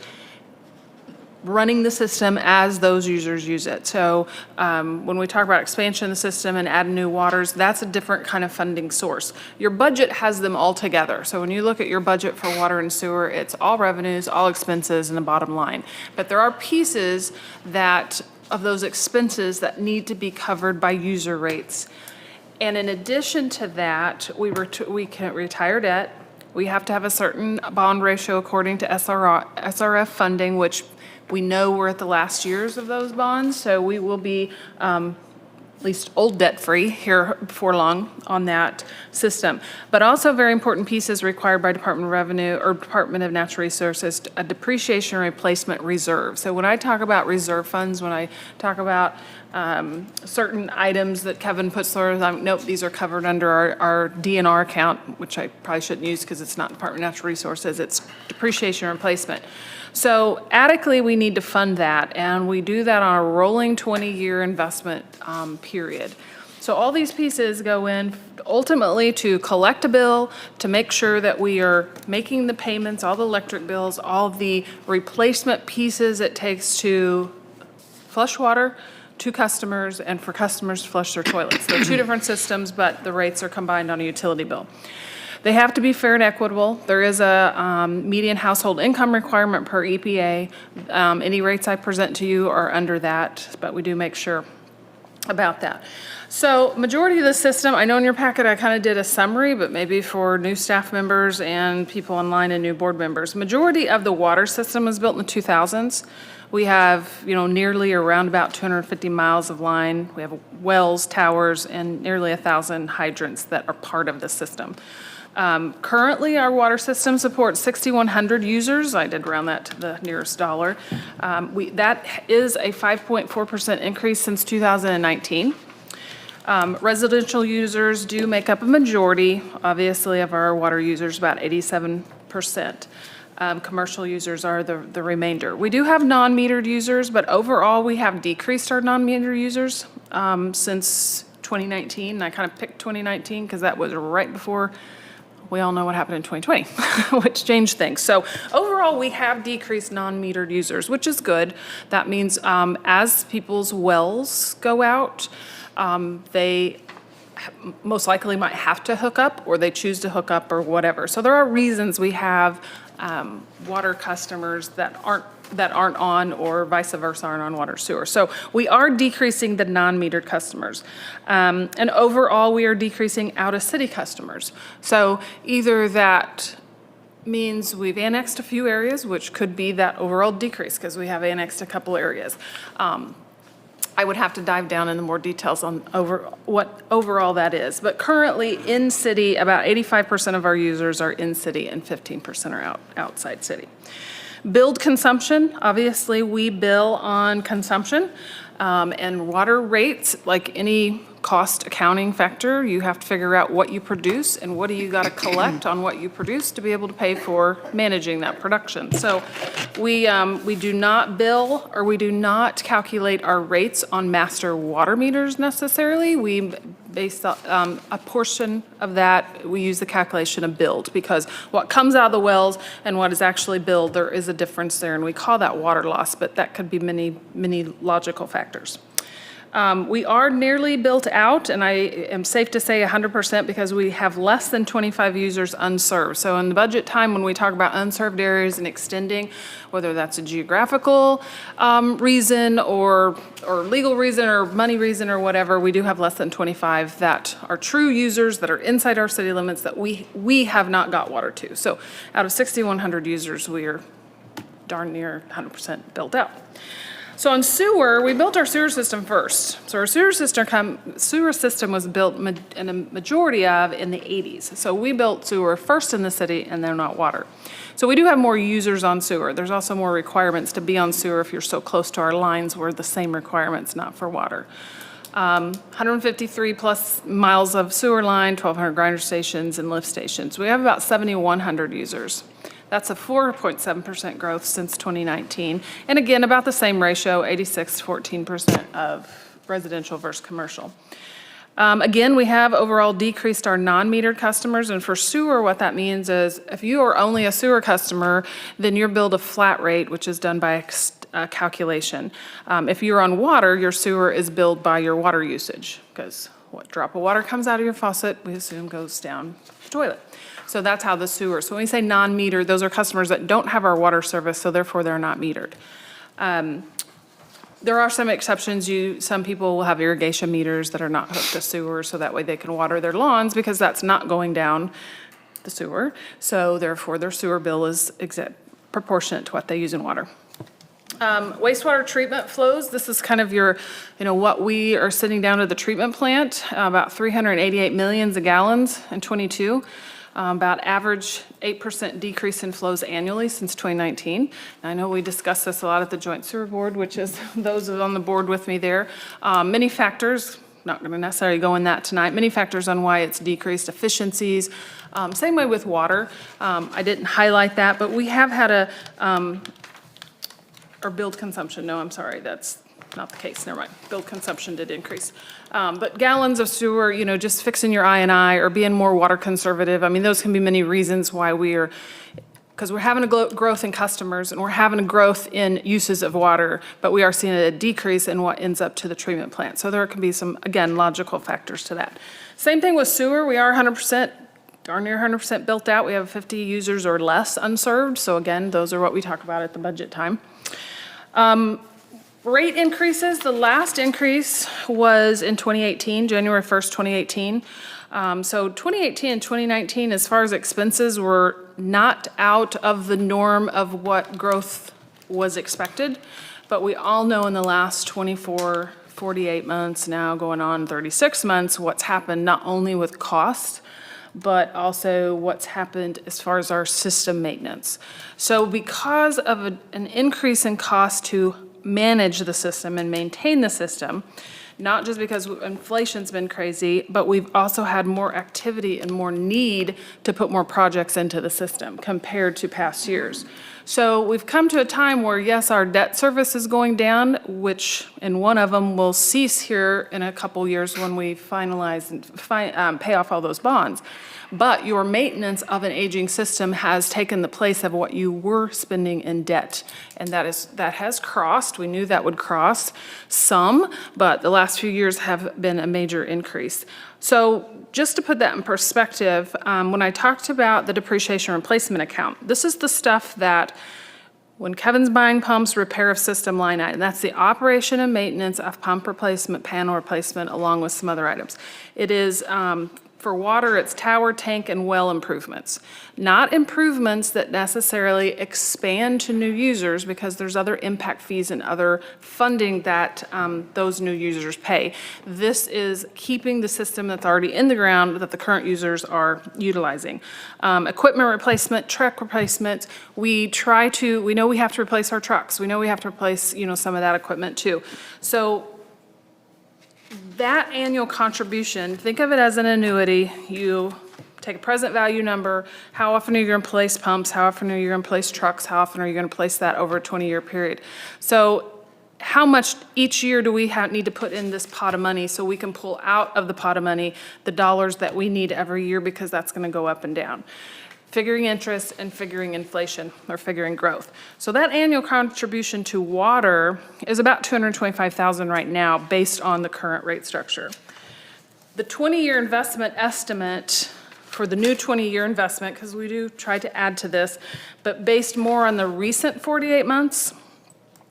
running the system as those users use it. So when we talk about expansion of the system and adding new waters, that's a different kind of funding source. Your budget has them all together. So when you look at your budget for water and sewer, it's all revenues, all expenses, and the bottom line. But there are pieces of those expenses that need to be covered by user rates. And in addition to that, we can retire debt. We have to have a certain bond ratio according to SRF funding, which we know we're at the last years of those bonds, so we will be at least old debt-free here before long on that system. But also very important pieces required by Department of Revenue or Department of Natural Resources, a depreciation replacement reserve. So when I talk about reserve funds, when I talk about certain items that Kevin puts there, nope, these are covered under our DNR account, which I probably shouldn't use because it's not Department of Natural Resources, it's depreciation replacement. So adequately, we need to fund that, and we do that on a rolling 20-year investment period. So all these pieces go in ultimately to collect a bill, to make sure that we are making the payments, all the electric bills, all the replacement pieces it takes to flush water to customers and for customers to flush their toilets. They're two different systems, but the rates are combined on a utility bill. They have to be fair and equitable. There is a median household income requirement per EPA. Any rates I present to you are under that, but we do make sure about that. So majority of the system, I know in your packet I kind of did a summary, but maybe for new staff members and people online and new board members, majority of the water system was built in the 2000s. We have, nearly around about 250 miles of line. We have wells, towers, and nearly 1,000 hydrants that are part of the system. Currently, our water system supports 6,100 users. I did round that to the nearest dollar. That is a 5.4% increase since 2019. Residential users do make up a majority, obviously, of our water users, about 87%. Commercial users are the remainder. We do have non-metered users, but overall, we have decreased our non-metered users since 2019. I kind of picked 2019 because that was right before we all know what happened in 2020, which changed things. So overall, we have decreased non-metered users, which is good. That means as people's wells go out, they most likely might have to hook up, or they choose to hook up, or whatever. So there are reasons we have water customers that aren't on, or vice versa, aren't on water sewer. So we are decreasing the non-metered customers. And overall, we are decreasing out-of-city customers. So either that means we've annexed a few areas, which could be that overall decrease, because we have annexed a couple areas. I would have to dive down into more details on what overall that is. But currently, in city, about 85% of our users are in city and 15% are outside city. Billed consumption, obviously, we bill on consumption. And water rates, like any cost accounting factor, you have to figure out what you produce and what do you got to collect on what you produce to be able to pay for managing that production. So we do not bill, or we do not calculate our rates on master water meters necessarily. We base a portion of that, we use the calculation of billed, because what comes out of the wells and what is actually billed, there is a difference there, and we call that water loss, but that could be many, many logical factors. We are nearly built out, and I am safe to say 100%, because we have less than 25 users unserved. So in the budget time, when we talk about unserved areas and extending, whether that's a geographical reason or legal reason or money reason or whatever, we do have less than 25 that are true users that are inside our city limits that we have not got water to. So out of 6,100 users, we are darn near 100% built out. So on sewer, we built our sewer system first. So our sewer system was built in a majority of in the 80s. So we built sewer first in the city, and then not water. So we do have more users on sewer. There's also more requirements to be on sewer if you're so close to our lines, where the same requirements, not for water. 153 plus miles of sewer line, 1,200 grinder stations and lift stations. We have about 7,100 users. That's a 4.7% growth since 2019. And again, about the same ratio, 86 to 14% of residential versus commercial. Again, we have overall decreased our non-metered customers. And for sewer, what that means is if you are only a sewer customer, then you're billed a flat rate, which is done by calculation. If you're on water, your sewer is billed by your water usage, because what drop of water comes out of your faucet, we assume goes down the toilet. So that's how the sewer, so when we say non-metered, those are customers that don't have our water service, so therefore they're not metered. There are some exceptions. Some people will have irrigation meters that are not hooked to sewer, so that way they can water their lawns, because that's not going down the sewer. So therefore, their sewer bill is proportionate to what they use in water. Wastewater treatment flows, this is kind of your, what we are sitting down at the treatment plant, about 388 millions of gallons in '22. About average 8% decrease in flows annually since 2019. I know we discussed this a lot at the Joint Sewer Board, which is those on the board with me there. Many factors, not going to necessarily go in that tonight, many factors on why it's decreased efficiencies. Same way with water. I didn't highlight that, but we have had or build consumption, no, I'm sorry, that's not the case, never mind. Build consumption did increase. But gallons of sewer, just fixing your I&I or being more water conservative, I mean, those can be many reasons why because we're having a growth in customers and we're having a growth in uses of water, but we are seeing a decrease in what ends up to the treatment plant. So there can be some, again, logical factors to that. Same thing with sewer, we are 100%, darn near 100% built out. We have 50 users or less unserved. So again, those are what we talk about at the budget time. Rate increases, the last increase was in 2018, January 1st, 2018. So 2018 and 2019, as far as expenses, were not out of the norm of what growth was expected. But we all know in the last 24, 48 months, now going on 36 months, what's happened not only with cost, but also what's happened as far as our system maintenance. So because of an increase in cost to manage the system and maintain the system, not just because inflation's been crazy, but we've also had more activity and more need to put more projects into the system compared to past years. So we've come to a time where, yes, our debt service is going down, which in one of them will cease here in a couple years when we finalize and pay off all those bonds. But your maintenance of an aging system has taken the place of what you were spending in debt. And that has crossed. We knew that would cross some, but the last few years have been a major increase. So just to put that in perspective, when I talked about the depreciation replacement account, this is the stuff that when Kevin's buying pumps, repair of system line item, that's the operation and maintenance of pump replacement, panel replacement, along with some other items. It is, for water, it's tower, tank, and well improvements. Not improvements that necessarily expand to new users, because there's other impact fees and other funding that those new users pay. This is keeping the system that's already in the ground that the current users are utilizing. Equipment replacement, truck replacement, we know we have to replace our trucks. We know we have to replace, some of that equipment too. So that annual contribution, think of it as an annuity. You take a present value number, how often are you going to place pumps, how often are you going to place trucks, how often are you going to place that over a 20-year period. So how much each year do we need to put in this pot of money so we can pull out of the pot of money the dollars that we need every year, because that's going to go up and down. Figuring interest and figuring inflation, or figuring growth. So that annual contribution to water is about $225,000 right now based on the current rate structure. The 20-year investment estimate for the new 20-year investment, because we do try to add to this, but based more on the recent 48 months,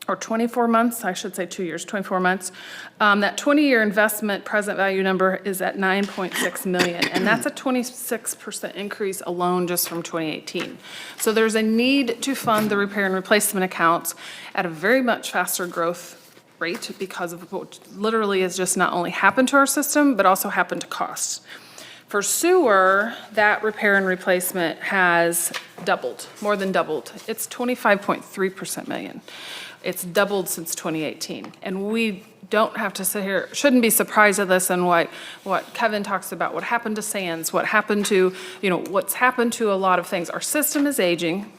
or 24 months, I should say 2 years, 24 months, that 20-year investment present value number is at $9.6 million, and that's a 26% increase alone just from 2018. So there's a need to fund the repair and replacement accounts at a very much faster growth rate because of what literally has just not only happened to our system, but also happened to costs. For sewer, that repair and replacement has doubled, more than doubled. It's 25.3% million. It's doubled since 2018. And we don't have to sit here, shouldn't be surprised at this and what Kevin talks about, what happened to sands, what happened to, what's happened to a lot of things. Our system is aging.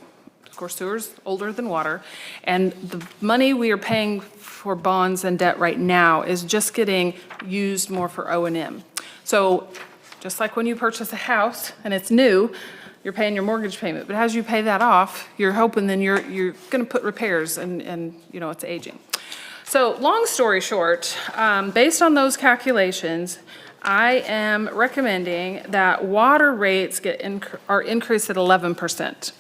Of course, sewer's older than water. And the money we are paying for bonds and debt right now is just getting used more for O&M. So just like when you purchase a house and it's new, you're paying your mortgage payment. But as you pay that off, you're hoping then you're going to put repairs and, you know, it's aging. So long story short, based on those calculations, I am recommending that water rates are increased at 11%.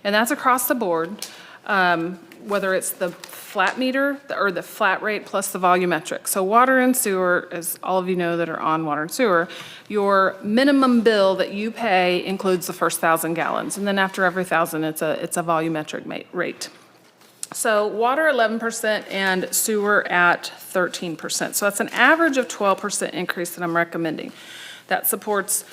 And that's across the board, whether it's the flat meter or the flat rate plus the volumetric. So water and sewer, as all of you know that are on water and sewer, your minimum bill that you pay includes the first 1,000 gallons. And then after every 1,000, it's a volumetric rate. So water 11% and sewer at 13%. So that's an average of 12% increase that I'm recommending. That supports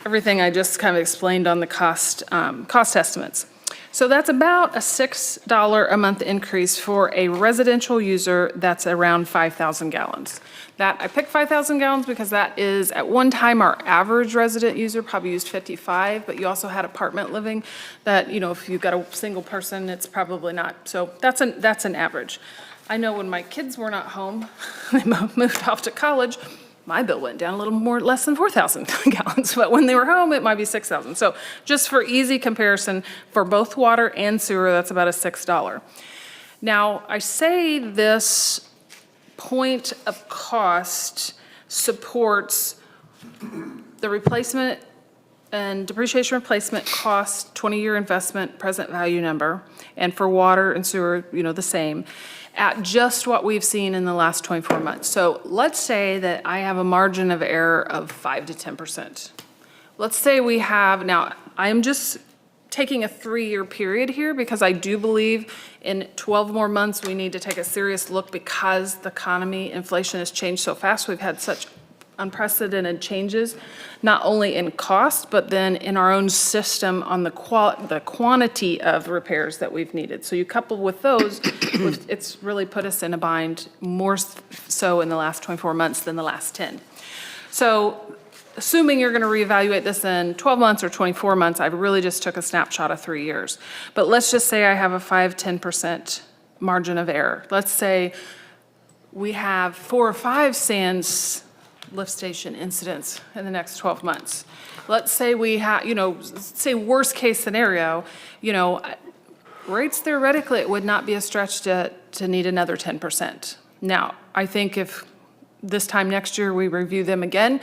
everything I just kind of explained on the cost estimates. So that's about a $6 a month increase for a residential user that's around 5,000 gallons. I picked 5,000 gallons because that is, at one time, our average resident user probably used 55, but you also had apartment living that, you know, if you've got a single person, it's probably not. So that's an average. I know when my kids were not home, they moved off to college, my bill went down a little more, less than 4,000 gallons, but when they were home, it might be 6,000. So just for easy comparison, for both water and sewer, that's about a $6. Now, I say this point of cost supports the replacement and depreciation replacement cost, 20-year investment, present value number, and for water and sewer, you know, the same, at just what we've seen in the last 24 months. So let's say that I have a margin of error of 5 to 10%. Let's say we have, now I'm just taking a 3-year period here because I do believe in 12 more months we need to take a serious look because the economy, inflation has changed so fast. We've had such unprecedented changes, not only in cost, but then in our own system on the quantity of repairs that we've needed. So you couple with those, it's really put us in a bind, more so in the last 24 months than the last 10. So assuming you're going to reevaluate this in 12 months or 24 months, I really just took a snapshot of 3 years. But let's just say I have a 5-10% margin of error. Let's say we have 4 or 5 sands lift station incidents in the next 12 months. Let's say we have, you know, say worst case scenario, you know, rates theoretically, it would not be a stretch to need another 10%. Now, I think if this time next year we review them again,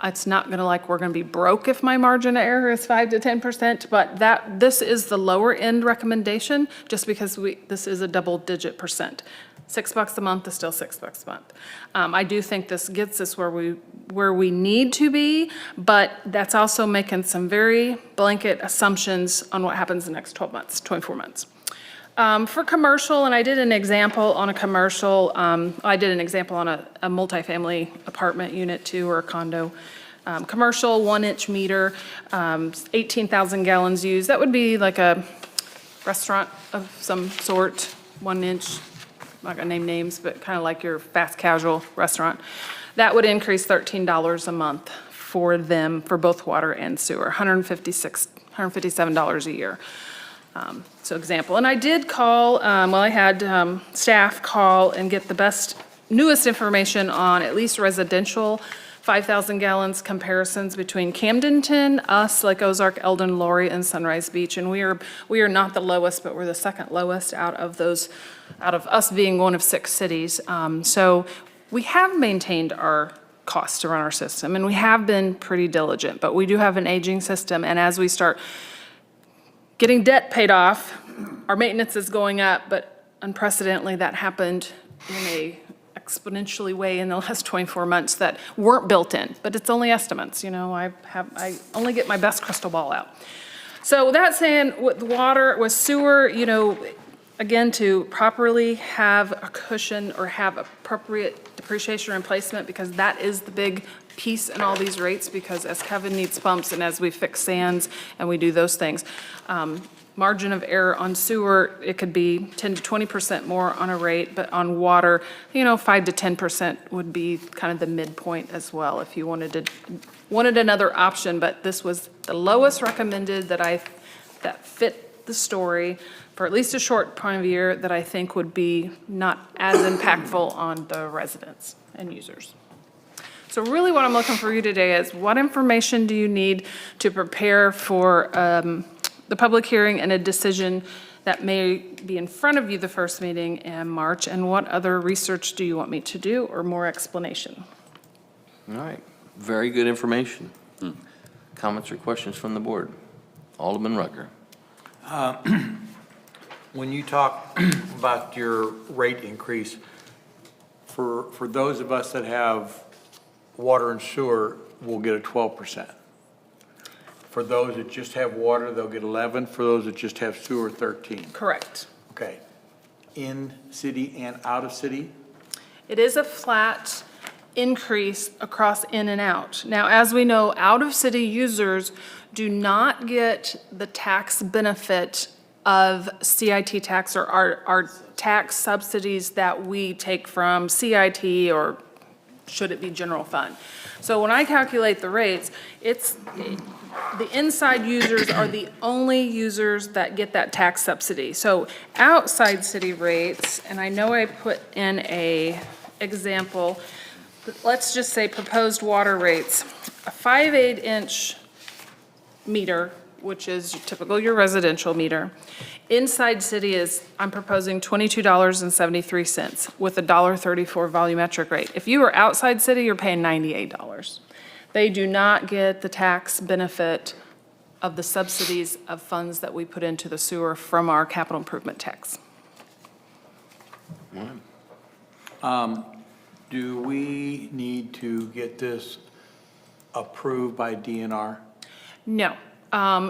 it's not going to like we're going to be broke if my margin of error is 5 to 10%, but this is the lower end recommendation just because this is a double-digit percent. $6 a month is still $6 a month. I do think this gets us where we need to be, but that's also making some very blanket assumptions on what happens in the next 12 months, 24 months. For commercial, and I did an example on a commercial, I did an example on a multifamily apartment unit too, or a condo. Commercial, 1-inch meter, 18,000 gallons used. That would be like a restaurant of some sort, 1-inch. I'm not gonna name names, but kind of like your fast casual restaurant. That would increase $13 a month for them, for both water and sewer, $157 a year. So example, and I did call, I had staff call and get the best, newest information on at least residential 5,000 gallons comparisons between Camdenton, us, like Ozark, Eldon, Laurie, and Sunrise Beach. And we are not the lowest, but we're the second lowest out of us being one of 6 cities. So we have maintained our costs to run our system, and we have been pretty diligent, but we do have an aging system. And as we start getting debt paid off, our maintenance is going up, but unprecedentedly that happened in a exponentially way in the last 24 months that weren't built in, but it's only estimates, you know, I only get my best crystal ball out. So that saying, with water, with sewer, you know, again, to properly have a cushion or have appropriate depreciation replacement, because that is the big piece in all these rates, because as Kevin needs pumps and as we fix sands and we do those things, margin of error on sewer, it could be 10 to 20% more on a rate, but on water, you know, 5 to 10% would be kind of the midpoint as well if you wanted another option. But this was the lowest recommended that fit the story for at least a short point of year that I think would be not as impactful on the residents and users. So really what I'm looking for you today is what information do you need to prepare for the public hearing and a decision that may be in front of you the first meeting in March, and what other research do you want me to do or more explanation? All right, very good information. Comments or questions from the board? Alderman Rucker. When you talk about your rate increase, for those of us that have water and sewer, we'll get a 12%. For those that just have water, they'll get 11. For those that just have sewer, 13. Correct. Okay. In city and out of city? It is a flat increase across in and out. Now, as we know, out-of-city users do not get the tax benefit of CIT tax or our tax subsidies that we take from CIT, or should it be general fund. So when I calculate the rates, the inside users are the only users that get that tax subsidy. So outside city rates, and I know I put in a example, but let's just say proposed water rates, a 5/8-inch meter, which is typical your residential meter, inside city is, I'm proposing $22.73 with a $1.34 volumetric rate. If you are outside city, you're paying $98. They do not get the tax benefit of the subsidies of funds that we put into the sewer from our capital improvement tax. Do we need to get this approved by DNR? No.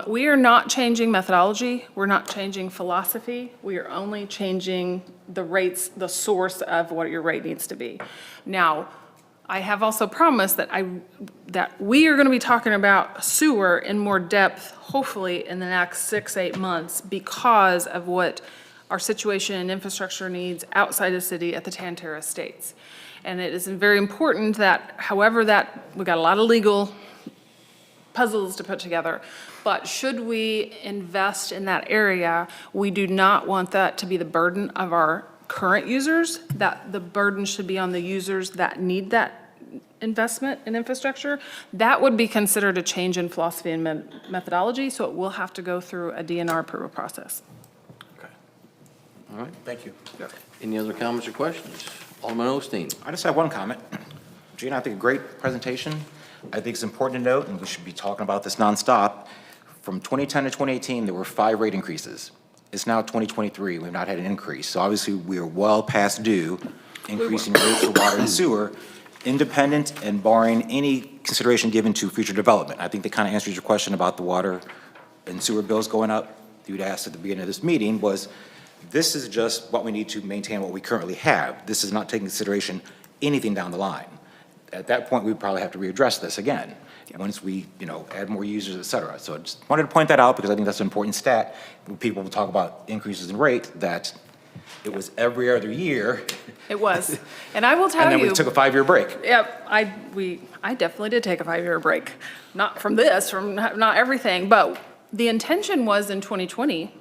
We are not changing methodology. We're not changing philosophy. We are only changing the rates, the source of what your rate needs to be. Now, I have also promised that we are going to be talking about sewer in more depth, hopefully in the next 6-8 months, because of what our situation and infrastructure needs outside the city at the Tantera Estates. And it is very important that, however we've got a lot of legal puzzles to put together, but should we invest in that area, we do not want that to be the burden of our current users, that the burden should be on the users that need that investment in infrastructure. That would be considered a change in philosophy and methodology, so it will have to go through a DNR approval process. Okay. All right. Thank you. Any other comments or questions? Alderman Osteen. I just have one comment. Gina, I think a great presentation. I think it's important to note, and we should be talking about this nonstop, from 2010 to 2018, there were 5 rate increases. It's now 2023, we've not had an increase. So obviously, we are well past due increasing rates for water and sewer, independent and barring any consideration given to future development. I think that kind of answers your question about the water and sewer bills going up. You'd asked at the beginning of this meeting was, this is just what we need to maintain what we currently have. This is not taking consideration anything down the line. At that point, we'd probably have to readdress this again, once we, add more users, et cetera. So I just wanted to point that out because I think that's an important stat. When people talk about increases in rate, that it was every other year. It was. And I will tell you. And then we took a 5-year break. Yep, I definitely did take a 5-year break. Not from this, from not everything, but the intention was in 2020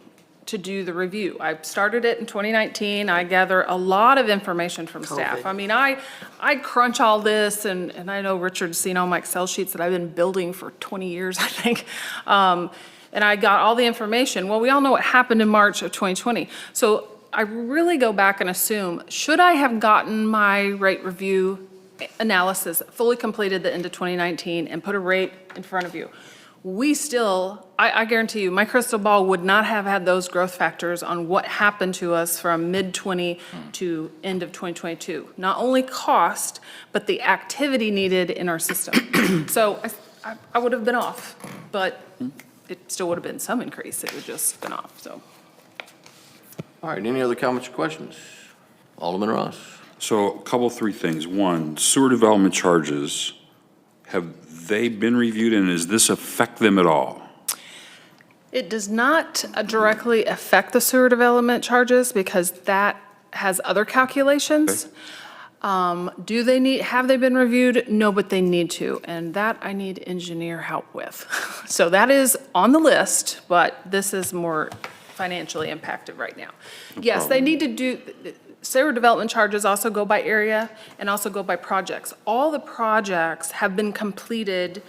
to do the review. I started it in 2019. I gather a lot of information from staff. I mean, I crunch all this, and I know Richard's seen all my Excel sheets that I've been building for 20 years, I think. And I got all the information. Well, we all know what happened in March of 2020. So I really go back and assume, should I have gotten my rate review analysis fully completed the end of 2019 and put a rate in front of you? We still, I guarantee you, my crystal ball would not have had those growth factors on what happened to us from mid-20 to end of 2022. Not only cost, but the activity needed in our system. So I would have been off, but it still would have been some increase. It would just been off, so. All right, any other comments or questions? Alderman Ross. So a couple, 3 things. One, sewer development charges, have they been reviewed, and does this affect them at all? It does not directly affect the sewer development charges because that has other calculations. Okay. Have they been reviewed? No, but they need to, and that I need engineer help with. So that is on the list, but this is more financially impacted right now. Yes, they need to do, sewer development charges also go by area and also go by projects. All the projects have been completed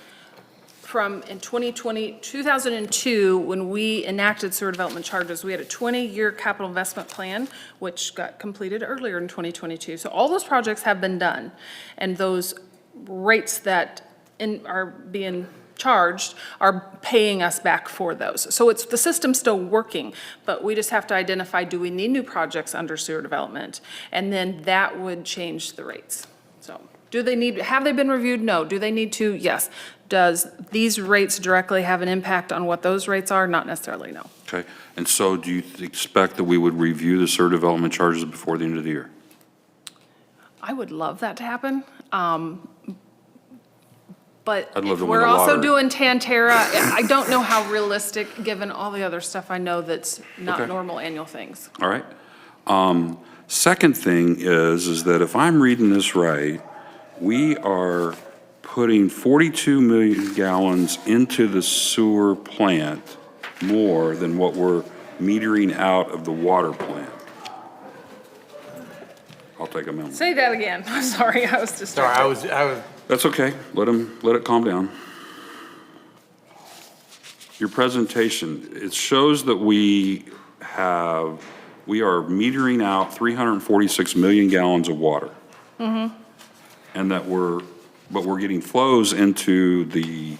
from in 2002, when we enacted sewer development charges. We had a 20-year capital investment plan, which got completed earlier in 2022. So all those projects have been done, and those rates that are being charged are paying us back for those. So the system's still working, but we just have to identify, do we need new projects under sewer development? And then that would change the rates. So have they been reviewed? No. Do they need to? Yes. Does these rates directly have an impact on what those rates are? Not necessarily, no. Okay, and so do you expect that we would review the sewer development charges before the end of the year? I would love that to happen. But I'd love if to win we're the also lottery. doing Tantera, I don't know how realistic, given all the other stuff I know that's not Okay. normal annual things. All right. Second thing is that if I'm reading this right, we are putting 42 million gallons into the sewer plant more than what we're metering out of the water plant. I'll take a moment. Say that again. I'm sorry, I was distracted. Sorry, I was, That's okay. Let it calm down. Your presentation, it shows that we are metering out 346 million gallons of water. Mm-hmm. And that we're getting flows into the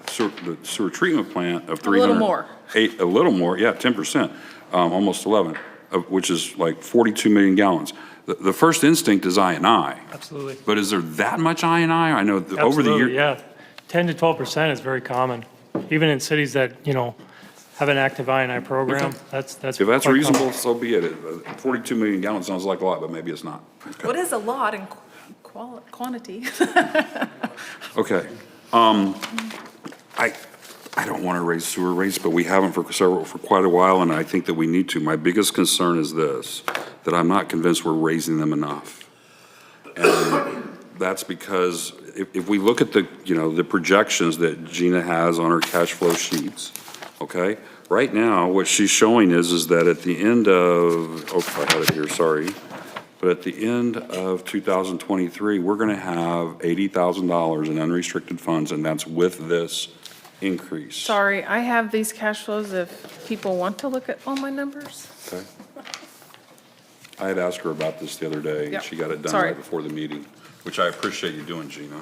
sewer treatment plant of 300. A little more. A little more, yeah, 10%, almost 11, which is like 42 million gallons. The first instinct is I&I. Absolutely. But is there that much I&I? I know that over the Absolutely, year. yeah. 10 to 12% is very common, even in cities that, have an active I&I program. Okay. That's If that's quite reasonable, common. so be it. 42 million gallons sounds like a lot, but maybe it's not. Okay. What is a lot in quantity? Okay. I don't want to raise sewer rates, but we haven't for quite a while, and I think that we need to. My biggest concern is this, that I'm not convinced we're raising them enough. And that's because if we look at the projections that Gina has on her cash flow sheets, okay? Right now, what she's showing is that at the end of, I had it here, sorry. But at the end of 2023, we're going to have $80,000 in unrestricted funds, and that's with this increase. Sorry, I have these cash flows if people want to look at all my numbers. Okay. I had asked her about this the other day, and Yep. she got it done Sorry. right before the meeting, which I appreciate you doing, Gina. No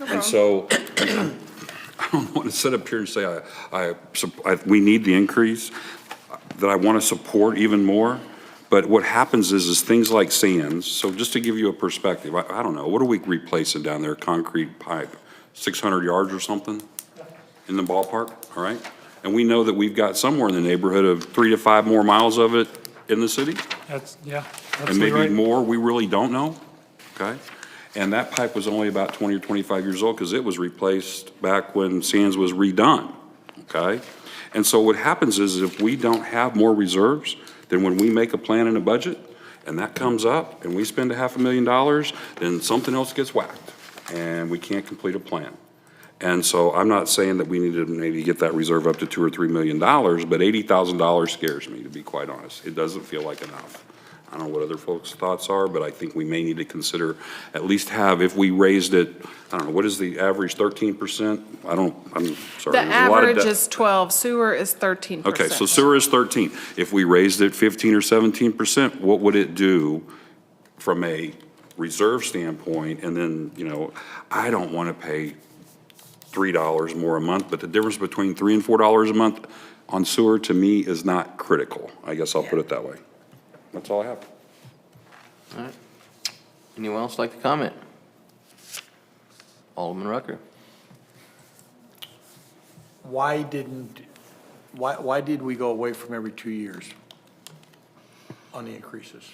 And problem. so, I don't want to sit up here and say we need the increase, that I want to support even more. But what happens is things like sands, so just to give you a perspective, I don't know, what are we replacing down there, concrete pipe, 600 yards or something in the ballpark, all right? And we know that we've got somewhere in the neighborhood of 3 to 5 more miles of it in the city, Yeah, and absolutely maybe right. more, we really don't know, okay? And that pipe was only about 20 or 25 years old because it was replaced back when sands was redone, okay? And so what happens is if we don't have more reserves, then when we make a plan in a budget, and that comes up, and we spend $500,000, then something else gets whacked, and we can't complete a plan. And so I'm not saying that we need to maybe get that reserve up to $2 or $3 million, but $80,000 scares me, to be quite honest. It doesn't feel like enough. I don't know what other folks' thoughts are, but I think we may need to consider, at least have, if we raised it, I don't know, what is the average, 13%? I'm sorry. The there's a lot of average debt. is 12, sewer is 13%. Okay, so sewer is 13. If we raised it 15 or 17%, what would it do from a reserve standpoint? And then, I don't want to pay $3 more a month, but the difference between $3 and $4 a month on sewer, to me, is not critical. I guess I'll put it that way. That's all I have. All right. Anyone else like to comment? Alderman Rucker. why did we go away from every 2 years on the increases?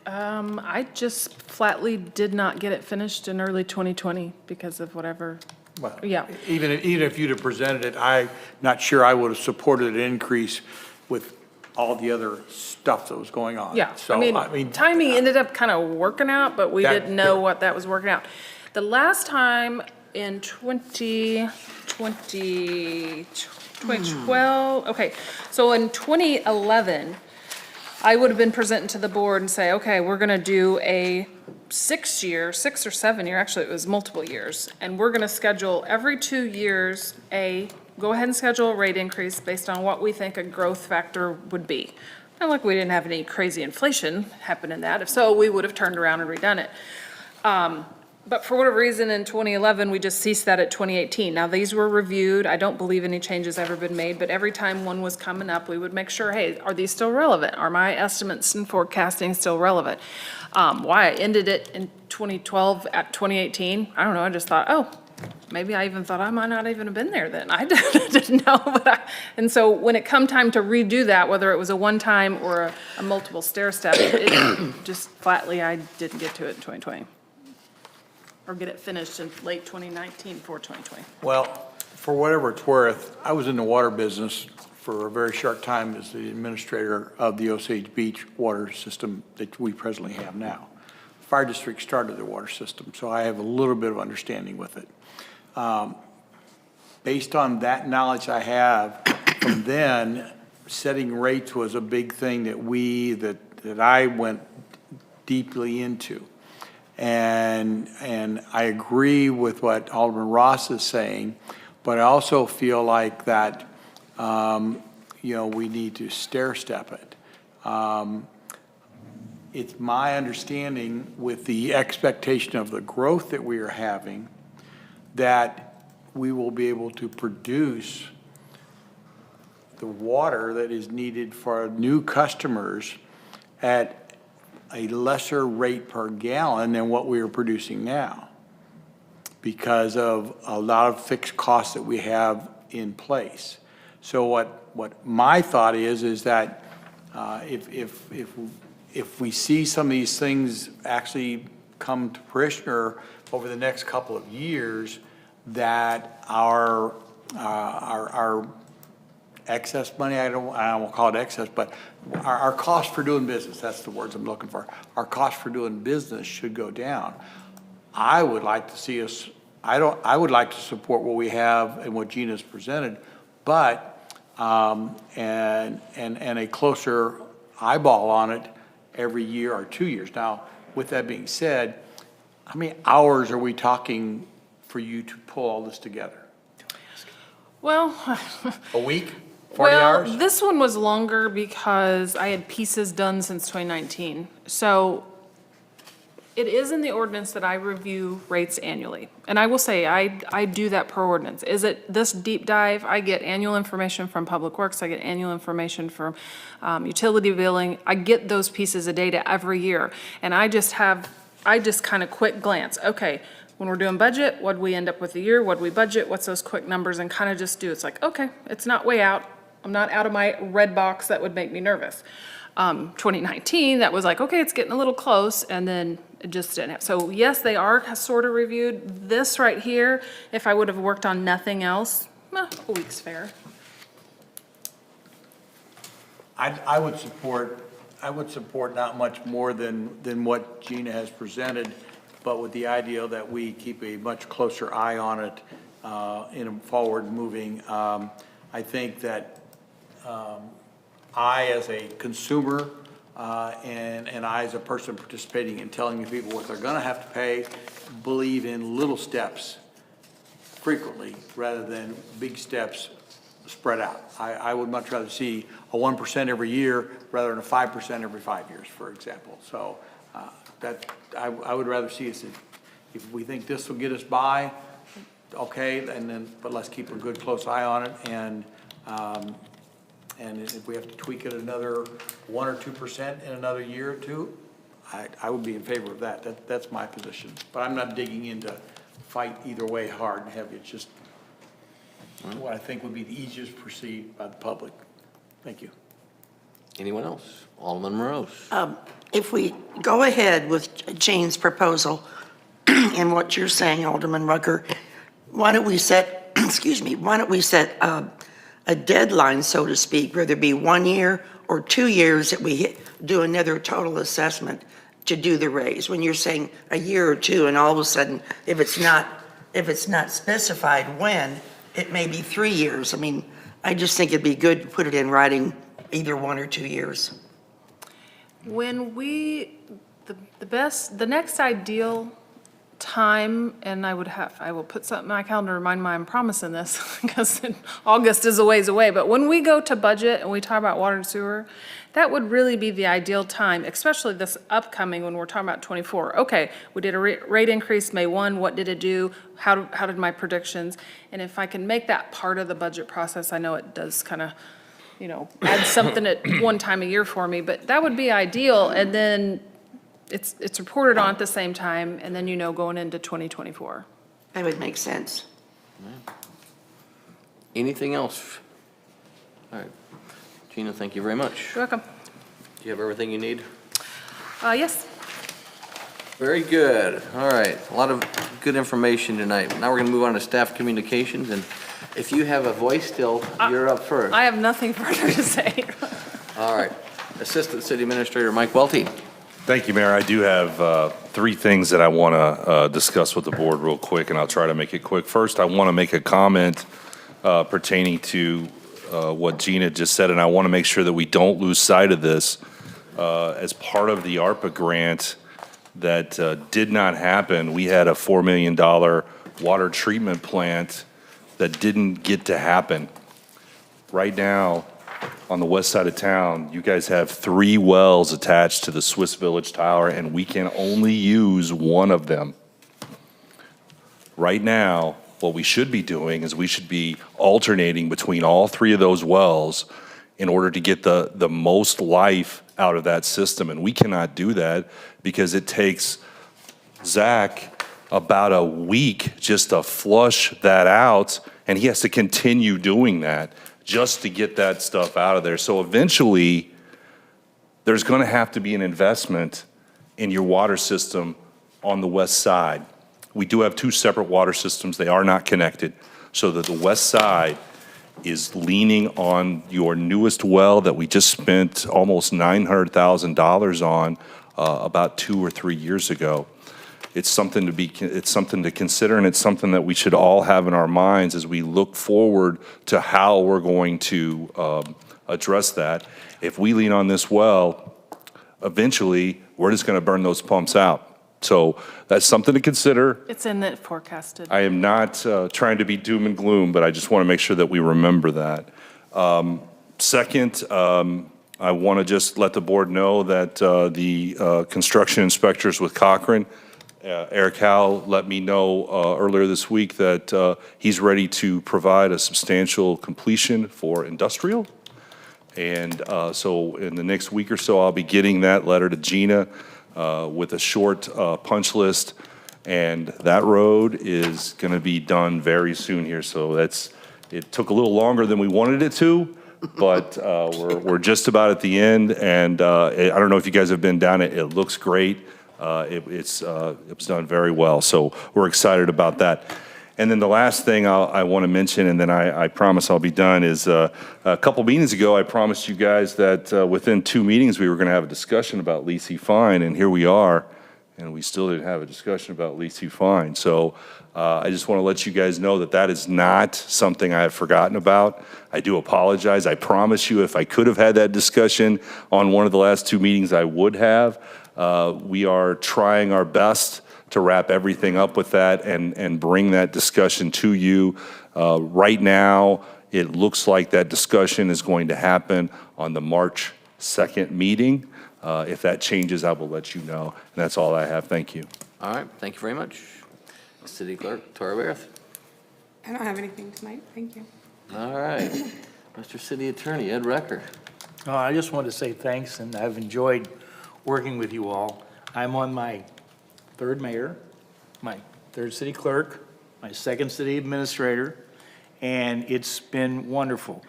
I just flatly did not get it finished in early 2020 because of whatever. Well, Yeah. even if you'd have presented it, I'm not sure I would have supported an increase with all the other stuff that was going on. Yeah, So, I mean, timing ended up kind of working out, but we That- didn't know what that was working out. The last time in 2012, okay, so in 2011, I would have been presenting to the board and say, okay, we're gonna do a 6 or 7 year, actually it was multiple years, and we're gonna schedule every 2 years go ahead and schedule a rate increase based on what we think a growth factor would be. Not like we didn't have any crazy inflation happen in that. If so, we would have turned around and redone it. But for whatever reason, in 2011, we just ceased that at 2018. Now, these were reviewed. I don't believe any changes ever been made, but every time one was coming up, we would make sure, hey, are these still relevant? Are my estimates and forecasting still relevant? Why I ended it in 2012 at 2018, I don't know, I just thought, oh, maybe I even thought I might not even have been there then. I didn't know. And so when it come time to redo that, whether it was a one-time or a multiple stair step, it just flatly, I didn't get to it in 2020. Or get it finished in late 2019 for 2020. Well, for whatever it's worth, I was in the water business for a very short time as the administrator of the Osage Beach water system that we presently have now. Fire district started the water system, so I have a little bit of understanding with it. Based on that knowledge I have from then, setting rates was a big thing that I went deeply into. And I agree with what Alderman Ross is saying, but I also feel like that, we need to stair step it. It's my understanding with the expectation of the growth that we are having, that we will be able to produce the water that is needed for new customers at a lesser rate per gallon than what we are producing now because of a lot of fixed costs that we have in place. So what my thought is that if we see some of these things actually come to fruition over the next couple of years, that our excess money, I won't call it excess, but our cost for doing business, that's the words I'm looking for. Our cost for doing business should go down. I would like to see us, I would like to support what we have and what Gina's presented, but, and a closer eyeball on it every year or 2 years. Now, with that being said, how many hours are we talking for you to pull all this together? Well. A week? 40 hours? Well, this one was longer because I had pieces done since 2019. So it is in the ordinance that I review rates annually. And I will say, I do that per ordinance. Is it this deep dive? I get annual information from Public Works. I get annual information from utility billing. I get those pieces of data every year. And I just kind of quick glance. Okay, when we're doing budget, what'd we end up with a year? What'd we budget? What's those quick numbers? And kind of just do, it's like, okay, it's not way out. I'm not out of my red box that would make me nervous. 2019, that was like, okay, it's getting a little close, and then it just didn't have. So yes, they are sort of reviewed. This right here, if I would have worked on nothing else, a week's fair. I would support not much more than what Gina has presented, but with the idea that we keep a much closer eye on it in a forward moving. I think that I, as a consumer, and I, as a person participating in telling people what they're going to have to pay, believe in little steps frequently rather than big steps spread out. I would much rather see a 1% every year rather than a 5% every 5 years, for example. So I would rather see us, if we think this will get us by, okay, but let's keep a good close eye on it, and if we have to tweak it another 1 or 2% in another year or two, I would be in favor of that. That's my position. But I'm not digging into fight either way hard and heavy. It's just what I think would be the easiest perceived by the public. Thank you. Anyone else? Alderman Morose. If we go ahead with Jane's proposal and what you're saying, Alderman Rucker, why don't we set, why don't we set a deadline, so to speak, whether it be 1 year or 2 years that we do another total assessment to do the raise? When you're saying a year or two, and all of a sudden, if it's not specified when, it may be 3 years. I mean, I just think it'd be good to put it in writing, either 1 or 2 years. When the next ideal time, and I will put something in my calendar to remind me I'm promising this, because August is a ways away, but when we go to budget and we talk about water and sewer, that would really be the ideal time, especially this upcoming, when we're talking about 24. Okay, we did a rate increase May 1, what did it do? How did my predictions? And if I can make that part of the budget process, I know it does kind of, add something at one time a year for me, but that would be ideal, and then it's reported on at the same time, and then going into 2024. That would make sense. Anything else? All right. Gina, thank you very much. You're welcome. Do you have everything you need? Yes. Very good. All right. A lot of good information tonight. Now we're going to move on to staff communications, and if you have a voice still, you're up first. I have nothing further to say. All right. Assistant City Administrator Mike Welty. Thank you, Mayor. I do have 3 things that I want to discuss with the board real quick, and I'll try to make it quick. First, I want to make a comment pertaining to what Gina just said, and I want to make sure that we don't lose sight of this. As part of the ARPA grant that did not happen, we had a $4 million water treatment plant that didn't get to happen. Right now, on the west side of town, you guys have 3 wells attached to the Swiss Village Tower, and we can only use one of them. Right now, what we should be doing is we should be alternating between all 3 of those wells in order to get the most life out of that system. And we cannot do that because it takes Zach about a week just to flush that out, and he has to continue doing that just to get that stuff out of there. So eventually, there's going to have to be an investment in your water system on the west side. We do have 2 separate water systems. They are not connected, so that the west side is leaning on your newest well that we just spent almost $900,000 on about 2 or 3 years ago. It's something to consider, and it's something that we should all have in our minds as we look forward to how we're going to address that. If we lean on this well, eventually we're just going to burn those pumps out. So that's something to consider. It's in the forecasted. I am not trying to be doom and gloom, but I just want to make sure that we remember that. Second, I want to just let the board know that the construction inspectors with Cochran, Eric Howe let me know earlier this week that he's ready to provide a substantial completion for industrial. And so in the next week or so, I'll be getting that letter to Gina with a short punch list. And that road is going to be done very soon here. So it took a little longer than we wanted it to, but we're just about at the end. And I don't know if you guys have been down it. It looks great. It was done very well. So we're excited about that. And then the last thing I want to mention, and then I promise I'll be done, is a couple meetings ago, I promised you guys that within 2 meetings, we were going to have a discussion about Lacey Fine, and here we are, and we still didn't have a discussion about Lacey Fine. So I just want to let you guys know that that is not something I have forgotten about. I do apologize. I promise you, if I could have had that discussion on one of the last 2 meetings, I would have. We are trying our best to wrap everything up with that and bring that discussion to you. Right now, it looks like that discussion is going to happen on the March 2nd meeting. If that changes, I will let you know. And that's all I have. Thank you. All right, thank you very much. City Clerk Tora Barrett. I don't have anything tonight, thank you. All right, Mr. City Attorney Ed Recker. I just wanted to say thanks, and I've enjoyed working with you all. I'm on my 3rd mayor, my 3rd city clerk, my 2nd city administrator, and it's been wonderful.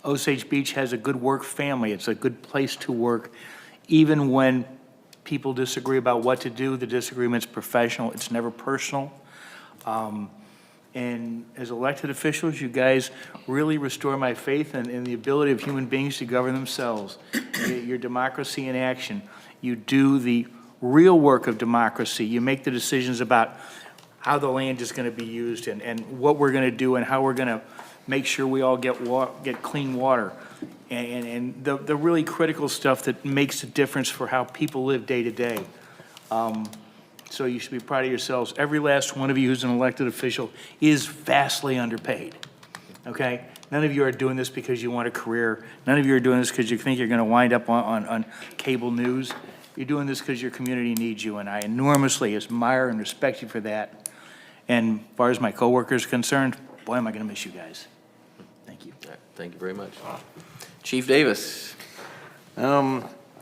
Osage Beach has a good work family. It's a good place to work. Even when people disagree about what to do, the disagreement's professional. It's never personal. And as elected officials, you guys really restore my faith in the ability of human beings to govern themselves. Your democracy in action. You do the real work of democracy. You make the decisions about how the land is going to be used and what we're going to do and how we're going to make sure we all get clean water, and the really critical stuff that makes a difference for how people live day to day. So you should be proud of yourselves. Every last one of you who's an elected official is vastly underpaid, okay? None of you are doing this because you want a career. None of you are doing this because you think you're going to wind up on cable news. You're doing this because your community needs you, and I enormously admire and respect you for that. And as far as my coworkers are concerned, boy, am I going to miss you guys. Thank you. All right, thank you very much. Chief Davis.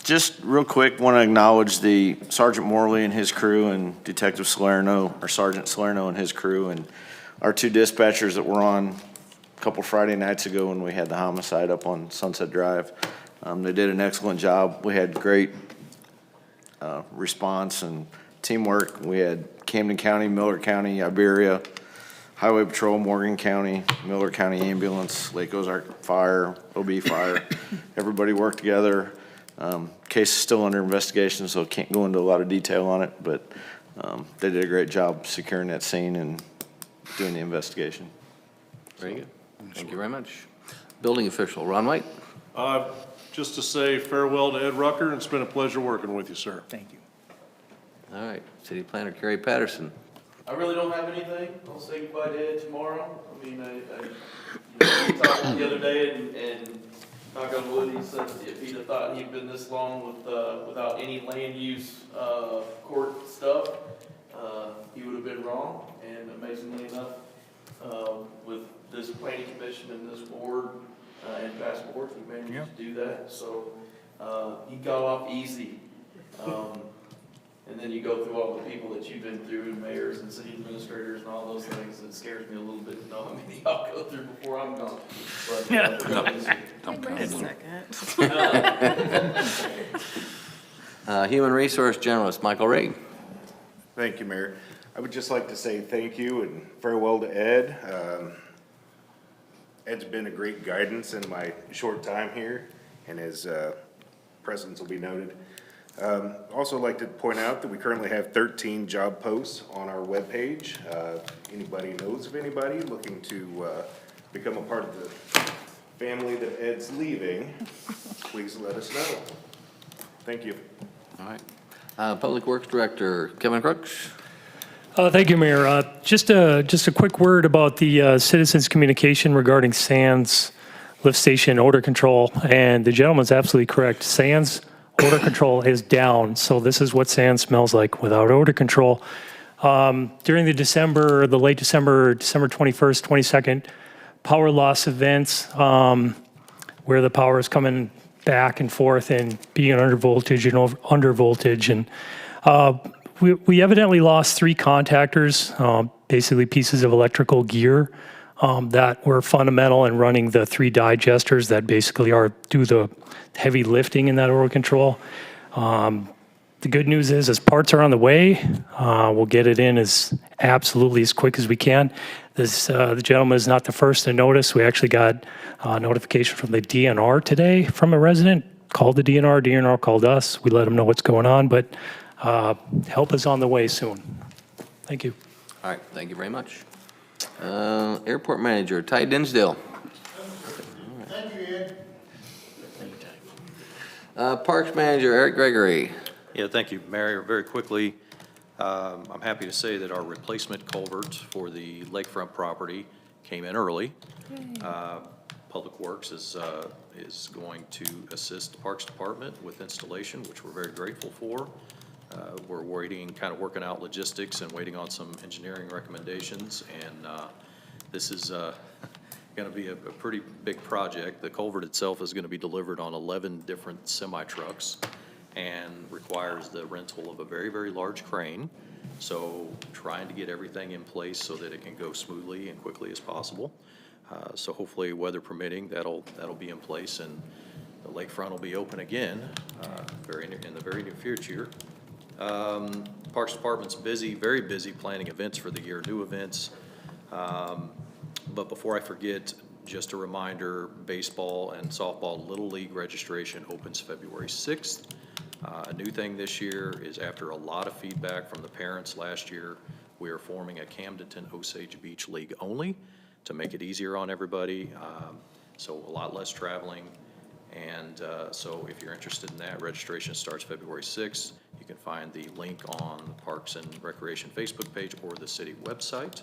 Just real quick, want to acknowledge the Sergeant Morley and his crew and Detective Salerno, or Sergeant Salerno and his crew, and our two dispatchers that were on a couple Friday nights ago when we had the homicide up on Sunset Drive. They did an excellent job. We had great response and teamwork. We had Camden County, Miller County, Iberia, Highway Patrol, Morgan County, Miller County Ambulance, Lake Ozark Fire, OB Fire. Everybody worked together. Case is still under investigation, so can't go into a lot of detail on it, but they did a great job securing that scene and doing the investigation. Very good. Thank you very much. Building official, Ron White. Just to say farewell to Ed Rucker, and it's been a pleasure working with you, sir. Thank you. All right, City Planner Kerry Patterson. I really don't have anything. I'll say goodbye to Ed tomorrow. I mean, we talked the other day and knock on wood, he said if he'd have thought he'd been this long without any land use, court stuff, he would have been wrong. And amazingly enough, with this planning commission and this board, and past boards, we managed to do that. So, he got off easy. And then you go through all the people that you've been through, and mayors and city administrators and all those things. It scares me a little bit to know how many I'll go through before I'm gone. But, Human Resource Generalist Michael Ray. Thank you, Mayor. I would just like to say thank you and farewell to Ed. Ed's been a great guidance in my short time here, and his presence will be noted. Also like to point out that we currently have 13 job posts on our webpage. Anybody knows of anybody looking to become a part of the family that Ed's leaving, please let us know. Thank you. All right. Public Works Director Kevin Crooks. Thank you, Mayor. Just a quick word about the citizens' communication regarding Sands lift station odor control. And the gentleman's absolutely correct. Sands odor control is down. So this is what Sands smells like without odor control. During the late December 21st, 22nd power loss events, where the power is coming back and forth and being under voltage and under voltage, and we evidently lost 3 contactors, basically pieces of electrical gear that were fundamental in running the 3 digesters that basically do the heavy lifting in that odor control. The good news is, as parts are on the way, we'll get it in as quick as we can. The gentleman is not the first to notice. We actually got notification from the DNR today from a resident, called the DNR, DNR called us. We let them know what's going on, but help is on the way soon. Thank you. All right, thank you very much. Airport Manager Ty Dinsdale. Thank you, Ed. Parks Manager Eric Gregory. Yeah, thank you, Mayor. Very quickly, I'm happy to say that our replacement culvert for the lakefront property came in early. Public Works is going to assist the Parks Department with installation, which we're very grateful for. We're waiting, kind of working out logistics and waiting on some engineering recommendations, and this is going to be a pretty big project. The culvert itself is going to be delivered on 11 different semi-trucks and requires the rental of a very, very large crane. So trying to get everything in place so that it can go smoothly and quickly as possible. So hopefully, weather permitting, that'll be in place, and the lakefront will be open again in the very near future. Parks Department's busy, very busy planning events for the year, new events. But before I forget, just a reminder, baseball and softball Little League registration opens February 6th. A new thing this year is, after a lot of feedback from the parents last year, we are forming a Camdenton Osage Beach League only to make it easier on everybody. So a lot less traveling. And so if you're interested in that, registration starts February 6th. You can find the link on the Parks and Recreation Facebook page or the city website.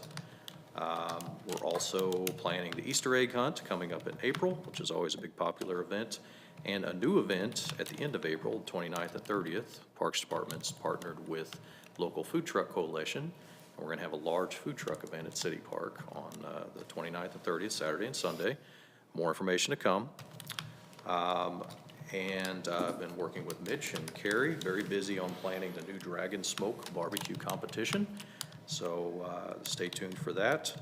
We're also planning the Easter egg hunt coming up in April, which is always a big popular event, and a new event at the end of April, 29th and 30th. Parks Department's partnered with Local Food Truck Coalition. We're going to have a large food truck event at City Park on the 29th and 30th, Saturday and Sunday. More information to come. And I've been working with Mitch and Carrie, very busy on planning the new Dragon Smoke barbecue competition. So stay tuned for that.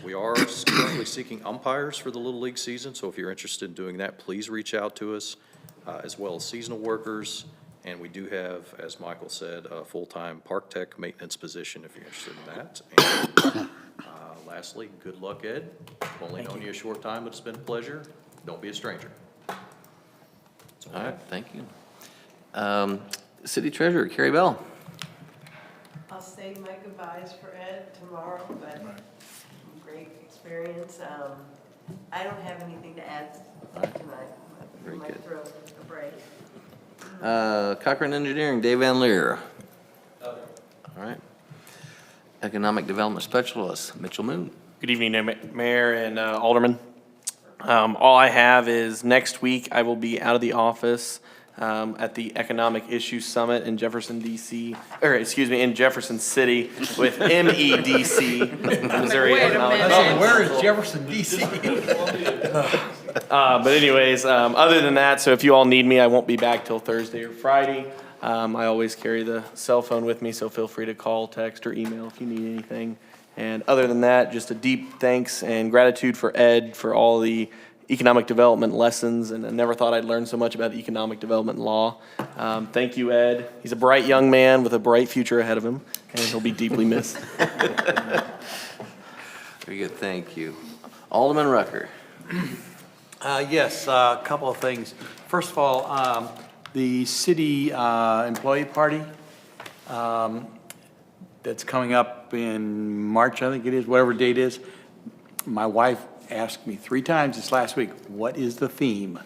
We are currently seeking umpires for the Little League season, so if you're interested in doing that, please reach out to us, as well as seasonal workers. And we do have, as Michael said, a full-time park tech maintenance position if you're interested in that. And lastly, good luck, Ed. I've only known you a short time, but it's been a pleasure. Don't be a stranger. All right, thank you. City Treasurer, Carrie Bell. I'll save my goodbyes for Ed tomorrow, but great experience. I don't have anything to add tonight. Very My good. throat a break. Cochran Engineering, Dave Van Leer. All right. Economic Development Specialist, Mitchell Moon. Good evening, Mayor and Alderman. All I have is next week I will be out of the office at the Economic Issues Summit in Jefferson, D.C., or excuse me, in Jefferson City with MEDC, Missouri Economic. Oh, where is Jefferson, D.C.? But anyways, other than that, so if you all need me, I won't be back till Thursday or Friday. I always carry the cell phone with me, so feel free to call, text, or email if you need anything. And other than that, just a deep thanks and gratitude for Ed for all the economic development lessons, and I never thought I'd learn so much about economic development law. Thank you, Ed. He's a bright young man with a bright future ahead of him, and he'll be deeply missed. Very good, thank you. Alderman Rucker. Yes, a couple of things. First of all, the city employee party that's coming up in March, I think it is, whatever date is. My wife asked me 3 times this last week, what is the theme?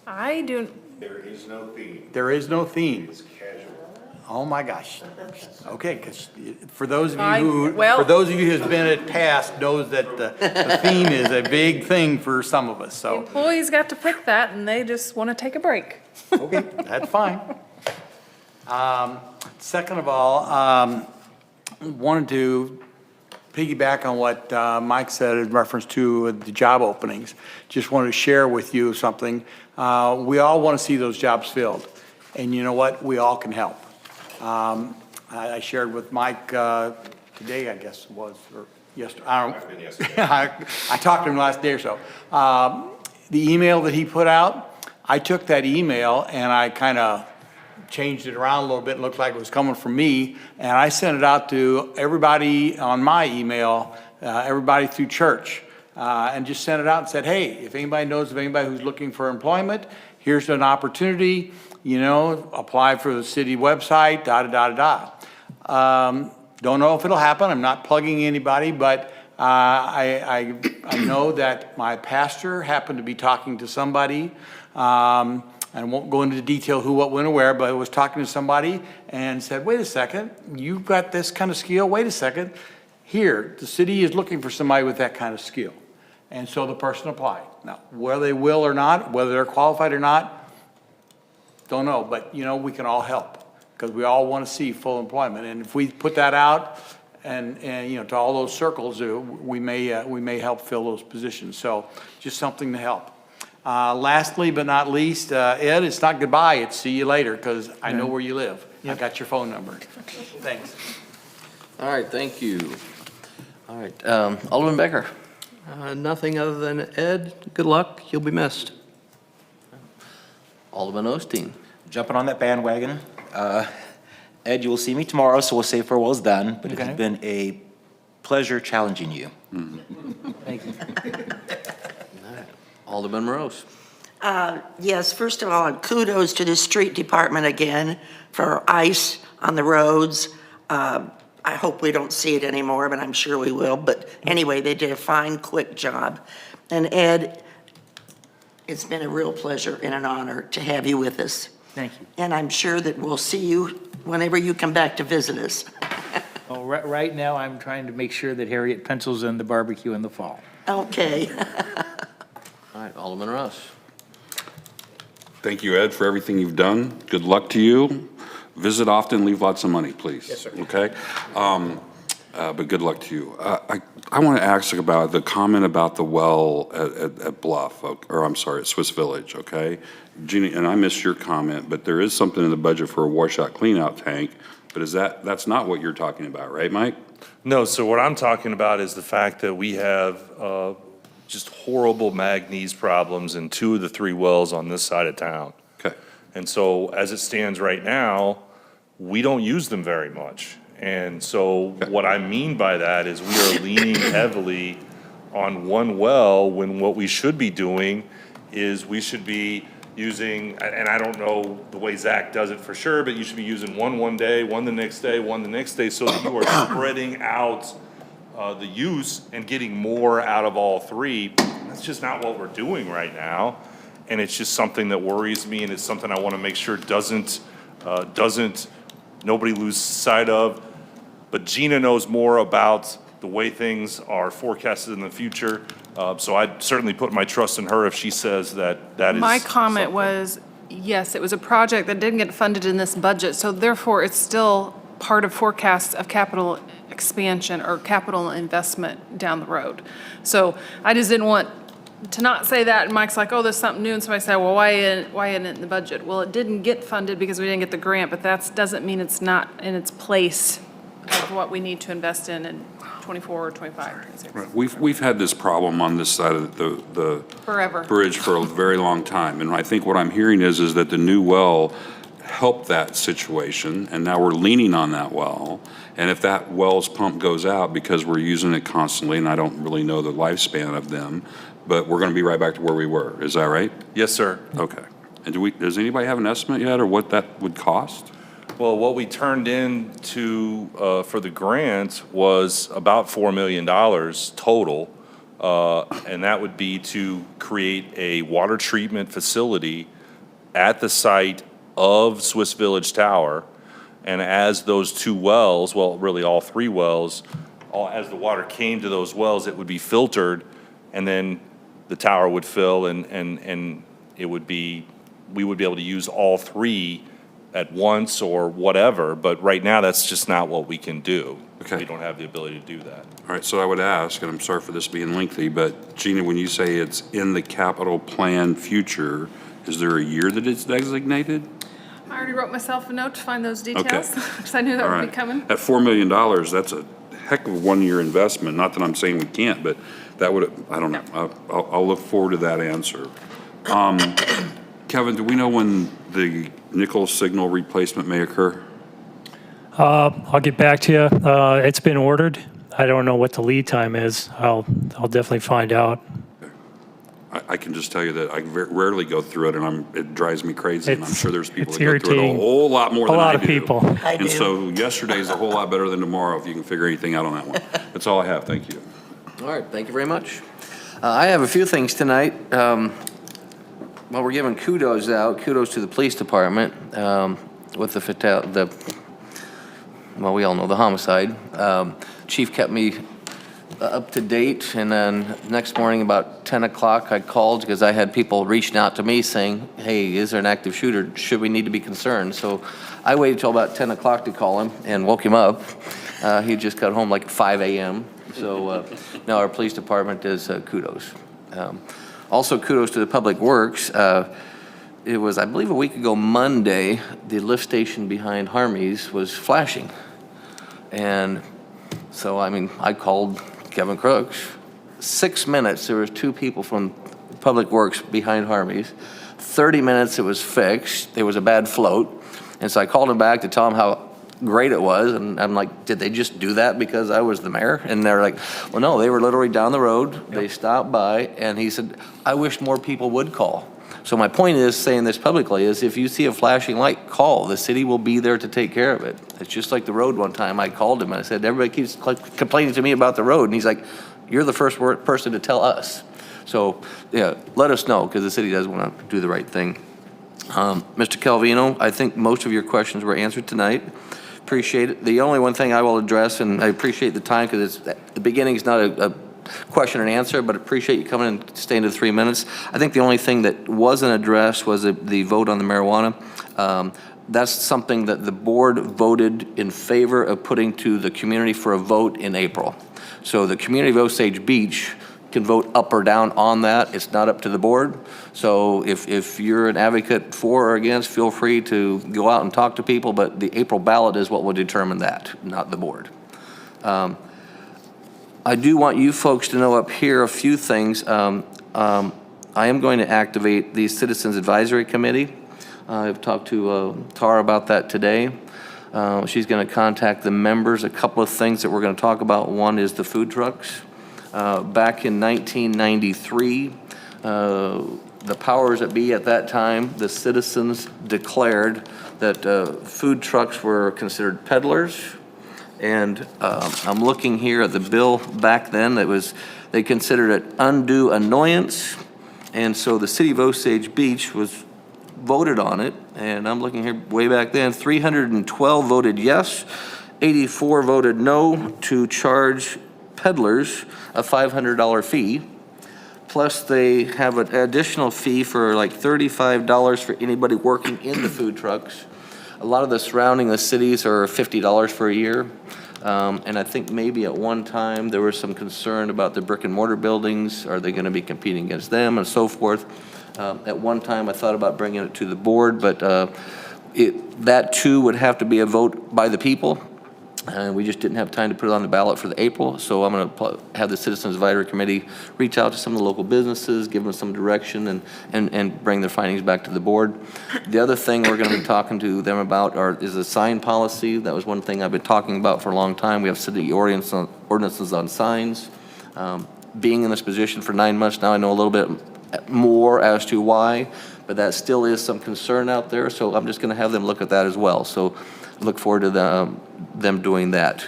I do. There is no theme. There is no theme. It's casual. Oh, my gosh. Okay, because for those of you who's been at past knows that the theme is a big thing for some of us, so. Employees got to pick that, and they just want to take a break. Okay, that's fine. Second of all, wanted to piggyback on what Mike said in reference to the job openings. Just wanted to share with you something. We all want to see those jobs filled. And you know what? We all can help. I shared with Mike today, I guess it was, or yesterday. I talked to him last day or so. The email that he put out, I took that email and I kind of changed it around a little bit and looked like it was coming from me. And I sent it out to everybody on my email, everybody through church, and just sent it out and said, hey, if anybody knows of anybody who's looking for employment, here's an opportunity, you know, apply for the city website, don't know if it'll happen. I'm not plugging anybody, but I know that my pastor happened to be talking to somebody, I won't go into detail who, what, when, or where, but I was talking to somebody and said, wait a second, you've got this kind of skill, wait a second. Here, the city is looking for somebody with that kind of skill. And so the person applied. Now, whether they will or not, whether they're qualified or not, don't know, but you know, we can all help because we all want to see full employment. And if we put that out and you know, to all those circles, we may help fill those positions. So just something to help. Lastly, but not least, Ed, it's not goodbye, it's see you later, because I know where you live. I got your phone number. Thanks. All right, thank you. All right, Alderman Becker. Nothing other than Ed, good luck, you'll be missed. Alderman Osteen. Jumping on that bandwagon. Ed, you will see me tomorrow, so we'll say farewells then, but it has been a pleasure challenging you. Thank you. Alderman Morose. Yes, first of all, kudos to the street department again for ice on the roads. I hope we don't see it anymore, but I'm sure we will. But anyway, they did a fine, quick job. And Ed, it's been a real pleasure and an honor to have you with us. Thank you. And I'm sure that we'll see you whenever you come back to visit us. Well, right now, I'm trying to make sure that Harriet pencils in the barbecue in the fall. Okay. All right, Alderman Ross. Thank you, Ed, for everything you've done. Good luck to you. Visit often, leave lots of money, please. Yes, sir. Okay? But good luck to you. I want to ask about the comment about the well at Bluff, or I'm sorry, at Swiss Village, okay? Jeannie, and I missed your comment, but there is something in the budget for a washout cleanout tank, but that's not what you're talking about, right, Mike? No, so what I'm talking about is the fact that we have just horrible manganese problems in 2 of the 3 wells on this side of town. Okay. And so as it stands right now, we don't use them very much. And so what I mean by that is we are leaning heavily on one well when what we should be doing is we should be using, and I don't know the way Zach does it for sure, but you should be using one day, one the next day, one the next day, so that you are spreading out the use and getting more out of all 3. That's just not what we're doing right now. And it's just something that worries me, and it's something I want to make sure doesn't nobody lose sight of. But Gina knows more about the way things are forecasted in the future. So I'd certainly put my trust in her if she says that is. My comment was, yes, it was a project that didn't get funded in this budget, so therefore it's still part of forecasts of capital expansion or capital investment down the road. So I just didn't want to not say that, and Mike's like, oh, there's something new, and somebody said, well, why isn't it in the budget? Well, it didn't get funded because we didn't get the grant, but that doesn't mean it's not in its place of what we need to invest in 24 or 25, 26. Right. We've had this problem on this side of the Forever. bridge for a very long time. And I think what I'm hearing is that the new well helped that situation, and now we're leaning on that well. And if that well's pump goes out because we're using it constantly, and I don't really know the lifespan of them, but we're going to be right back to where we were. Is that right? Yes, sir. Okay. And does anybody have an estimate yet or what that would cost? Well, what we turned in for the grant was about $4 million total. And that would be to create a water treatment facility at the site of Swiss Village Tower. And as those 2 wells, well, really all 3 wells, as the water came to those wells, it would be filtered, and then the tower would fill, and it would be, we would be able to use all 3 at once or whatever, but right now, that's just not what we can do. Okay. We don't have the ability to do that. All right, so I would ask, and I'm sorry for this being lengthy, but Gina, when you say it's in the capital plan future, is there a year that it's designated? I already wrote myself a note to find those Okay. details, because I knew that All would right. be coming. At $4 million, that's a heck of a one-year investment. Not that I'm saying we can't, but that would, I don't know. I'll look forward to that answer. Kevin, do we know when the nickel signal replacement may occur? I'll get back to you. It's been ordered. I don't know what the lead time is. I'll definitely find out. I can just tell you that I rarely go through it, and it drives me crazy. And I'm sure there's people it's that go through it a irritating. whole lot more than I do. A lot of people. And so yesterday's a whole lot better than tomorrow if you can figure anything out on that one. That's all I have. Thank you. All right, thank you very much. I have a few things tonight. Well, we're giving kudos out. Kudos to the police department with well, we all know the homicide. Chief kept me up to date, and then next morning about 10 o'clock I called because I had people reaching out to me saying, hey, is there an active shooter? Should we need to be concerned? So I waited till about 10 o'clock to call him and woke him up. He just got home like 5 a.m. So now our police department is kudos. Also kudos to the Public Works. It was, I believe, a week ago Monday, the lift station behind Harmy's was flashing. And so, I mean, I called Kevin Crooks. 6 minutes, there was 2 people from Public Works behind Harmy's. 30 minutes, it was fixed. There was a bad float. And so I called him back to tell him how great it was. And I'm like, did they just do that because I was the mayor? And they're like, well, no, they were literally down the road. They stopped by, and he said, I wish more people would call. So my point is, saying this publicly, is if you see a flashing light, call. The city will be there to take care of it. It's just like the road one time. I called him and I said, everybody keeps complaining to me about the road. And he's like, you're the first person to tell us. So, yeah, let us know, because the city does want to do the right thing. Mr. Calvino, I think most of your questions were answered tonight. Appreciate it. The only one thing I will address, and I appreciate the time, because the beginning is not a question and answer, but appreciate you coming and staying to 3 minutes. I think the only thing that wasn't addressed was the vote on the marijuana. That's something that the board voted in favor of putting to the community for a vote in April. So the community of Osage Beach can vote up or down on that. It's not up to the board. So if you're an advocate for or against, feel free to go out and talk to people, but the April ballot is what will determine that, not the board. I do want you folks to know up here a few things. I am going to activate the Citizens Advisory Committee. I've talked to Tara about that today. She's going to contact the members. A couple of things that we're going to talk about. One is the food trucks. Back in 1993, the powers that be at that time, the citizens declared that food trucks were considered peddlers. And I'm looking here at the bill back then. They considered it undue annoyance. And so the city of Osage Beach voted on it. And I'm looking here way back then, 312 voted yes, 84 voted no to charge peddlers a $500 fee. Plus they have an additional fee for like $35 for anybody working in the food trucks. A lot of the surrounding the cities are $50 for a year. And I think maybe at one time there was some concern about the brick and mortar buildings. Are they going to be competing against them and so forth? At one time I thought about bringing it to the board, but that too would have to be a vote by the people. And we just didn't have time to put it on the ballot for the April. So I'm going to have the Citizens Advisory Committee reach out to some of the local businesses, give them some direction, and bring their findings back to the board. The other thing we're going to be talking to them about is a sign policy. That was one thing I've been talking about for a long time. We have city ordinances on signs. Being in this position for 9 months now, I know a little bit more as to why, but that still is some concern out there. So I'm just going to have them look at that as well. So look forward to them doing that.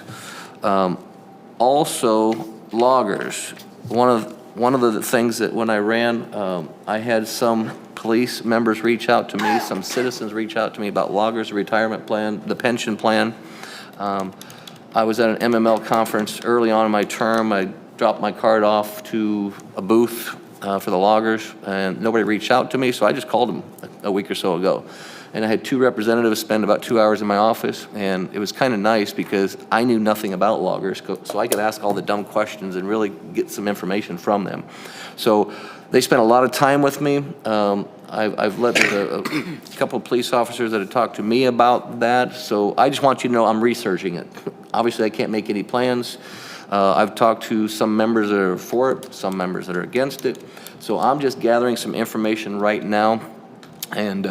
Also, loggers. One of the things that when I ran, I had some police members reach out to me, some citizens reach out to me about loggers, the retirement plan, the pension plan. I was at an MML conference early on in my term. I dropped my card off to a booth for the loggers, and nobody reached out to me, so I just called them a week or so ago. And I had 2 representatives spend about 2 hours in my office, and it was kind of nice because I knew nothing about loggers, so I could ask all the dumb questions and really get some information from them. So they spent a lot of time with me. I've let a couple of police officers that have talked to me about that, so I just want you to know I'm researching it. Obviously, I can't make any plans. I've talked to some members that are for it, some members that are against it. So I'm just gathering some information right now, and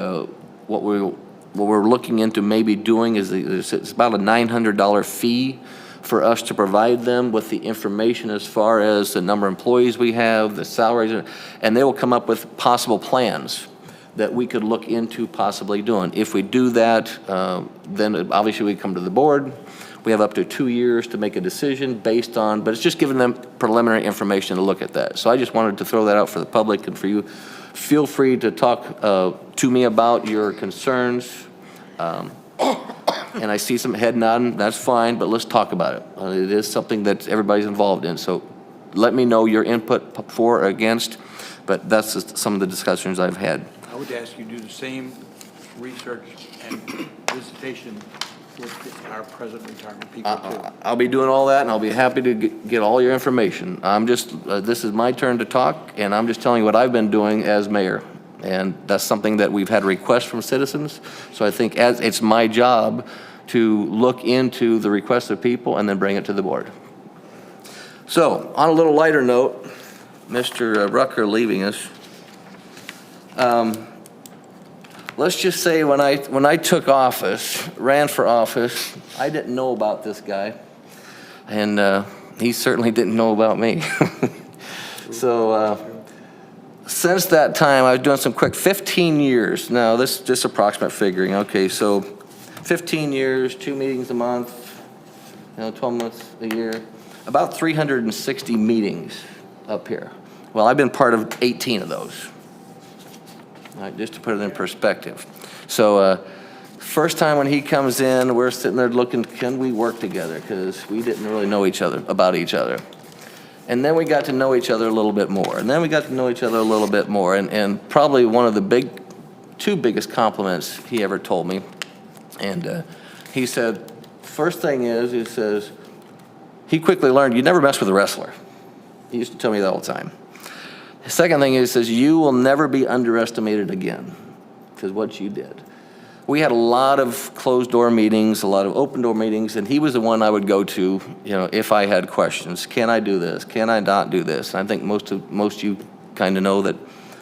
what we're looking into maybe doing is it's about a $900 fee for us to provide them with the information as far as the number of employees we have, the salaries, and they will come up with possible plans that we could look into possibly doing. If we do that, then obviously we come to the board. We have up to 2 years to make a decision based on, but it's just giving them preliminary information to look at that. So I just wanted to throw that out for the public and for you. Feel free to talk to me about your concerns. And I see some head nodding, that's fine, but let's talk about it. It is something that everybody's involved in. So let me know your input for or against, but that's just some of the discussions I've had. I would ask you to do the same research and visitation with our present retirement people too. I'll be doing all that, and I'll be happy to get all your information. I'm just, this is my turn to talk, and I'm just telling you what I've been doing as mayor. And that's something that we've had requests from citizens. So I think it's my job to look into the requests of people and then bring it to the board. So on a little lighter note, Mr. Rucker leaving us. Let's just say when I took office, ran for office, I didn't know about this guy, and he certainly didn't know about me. So since that time, I was doing some quick 15 years. Now, this is just approximate figuring. Okay, so 15 years, 2 meetings a month, 12 months a year, about 360 meetings up here. Well, I've been part of 18 of those. All right, just to put it in perspective. So first time when he comes in, we're sitting there looking, can we work together? Because we didn't really know about each other. And then we got to know each other a little bit more. And then we got to know each other a little bit more. And probably one of the two biggest compliments he ever told me. And he said, first thing is, he says, he quickly learned, you never mess with a wrestler. He used to tell me that all the time. The second thing is, he says, you will never be underestimated again, because what you did. We had a lot of closed-door meetings, a lot of open-door meetings, and he was the one I would go to, if I had questions. Can I do this? Can I not do this? And I think most of you kind of know that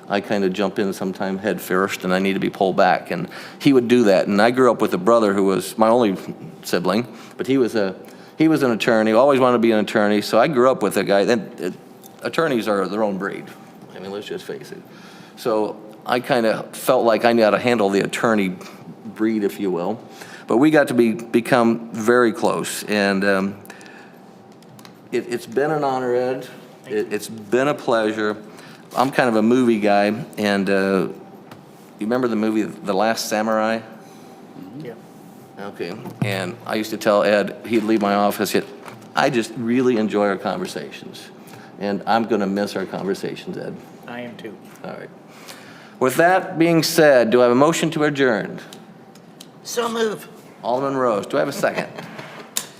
I kind of jump in sometime head first, and I need to be pulled back. And he would do that. And I grew up with a brother who was my only sibling, but he was an attorney, always wanted to be an attorney. So I grew up with a guy. Attorneys are their own breed. I mean, let's just face it. So I kind of felt like I knew how to handle the attorney breed, if you will. But we got to become very close. And it's been an honor, Ed. It's been a pleasure. I'm kind of a movie guy. And you remember the movie The Last Samurai? Yeah. Okay. And I used to tell Ed, he'd leave my office, I just really enjoy our conversations. And I'm going to miss our conversations, Ed. I am too. All right. With that being said, do I have a motion to adjourn? So move. Alderman Rose, do I have a second?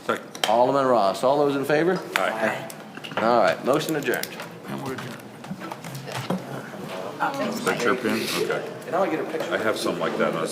Second. Alderman Ross, all those in favor? Aye. All right, motion adjourned. Is that your pen? Okay. And I'll get a picture. I have something like that, and I was like,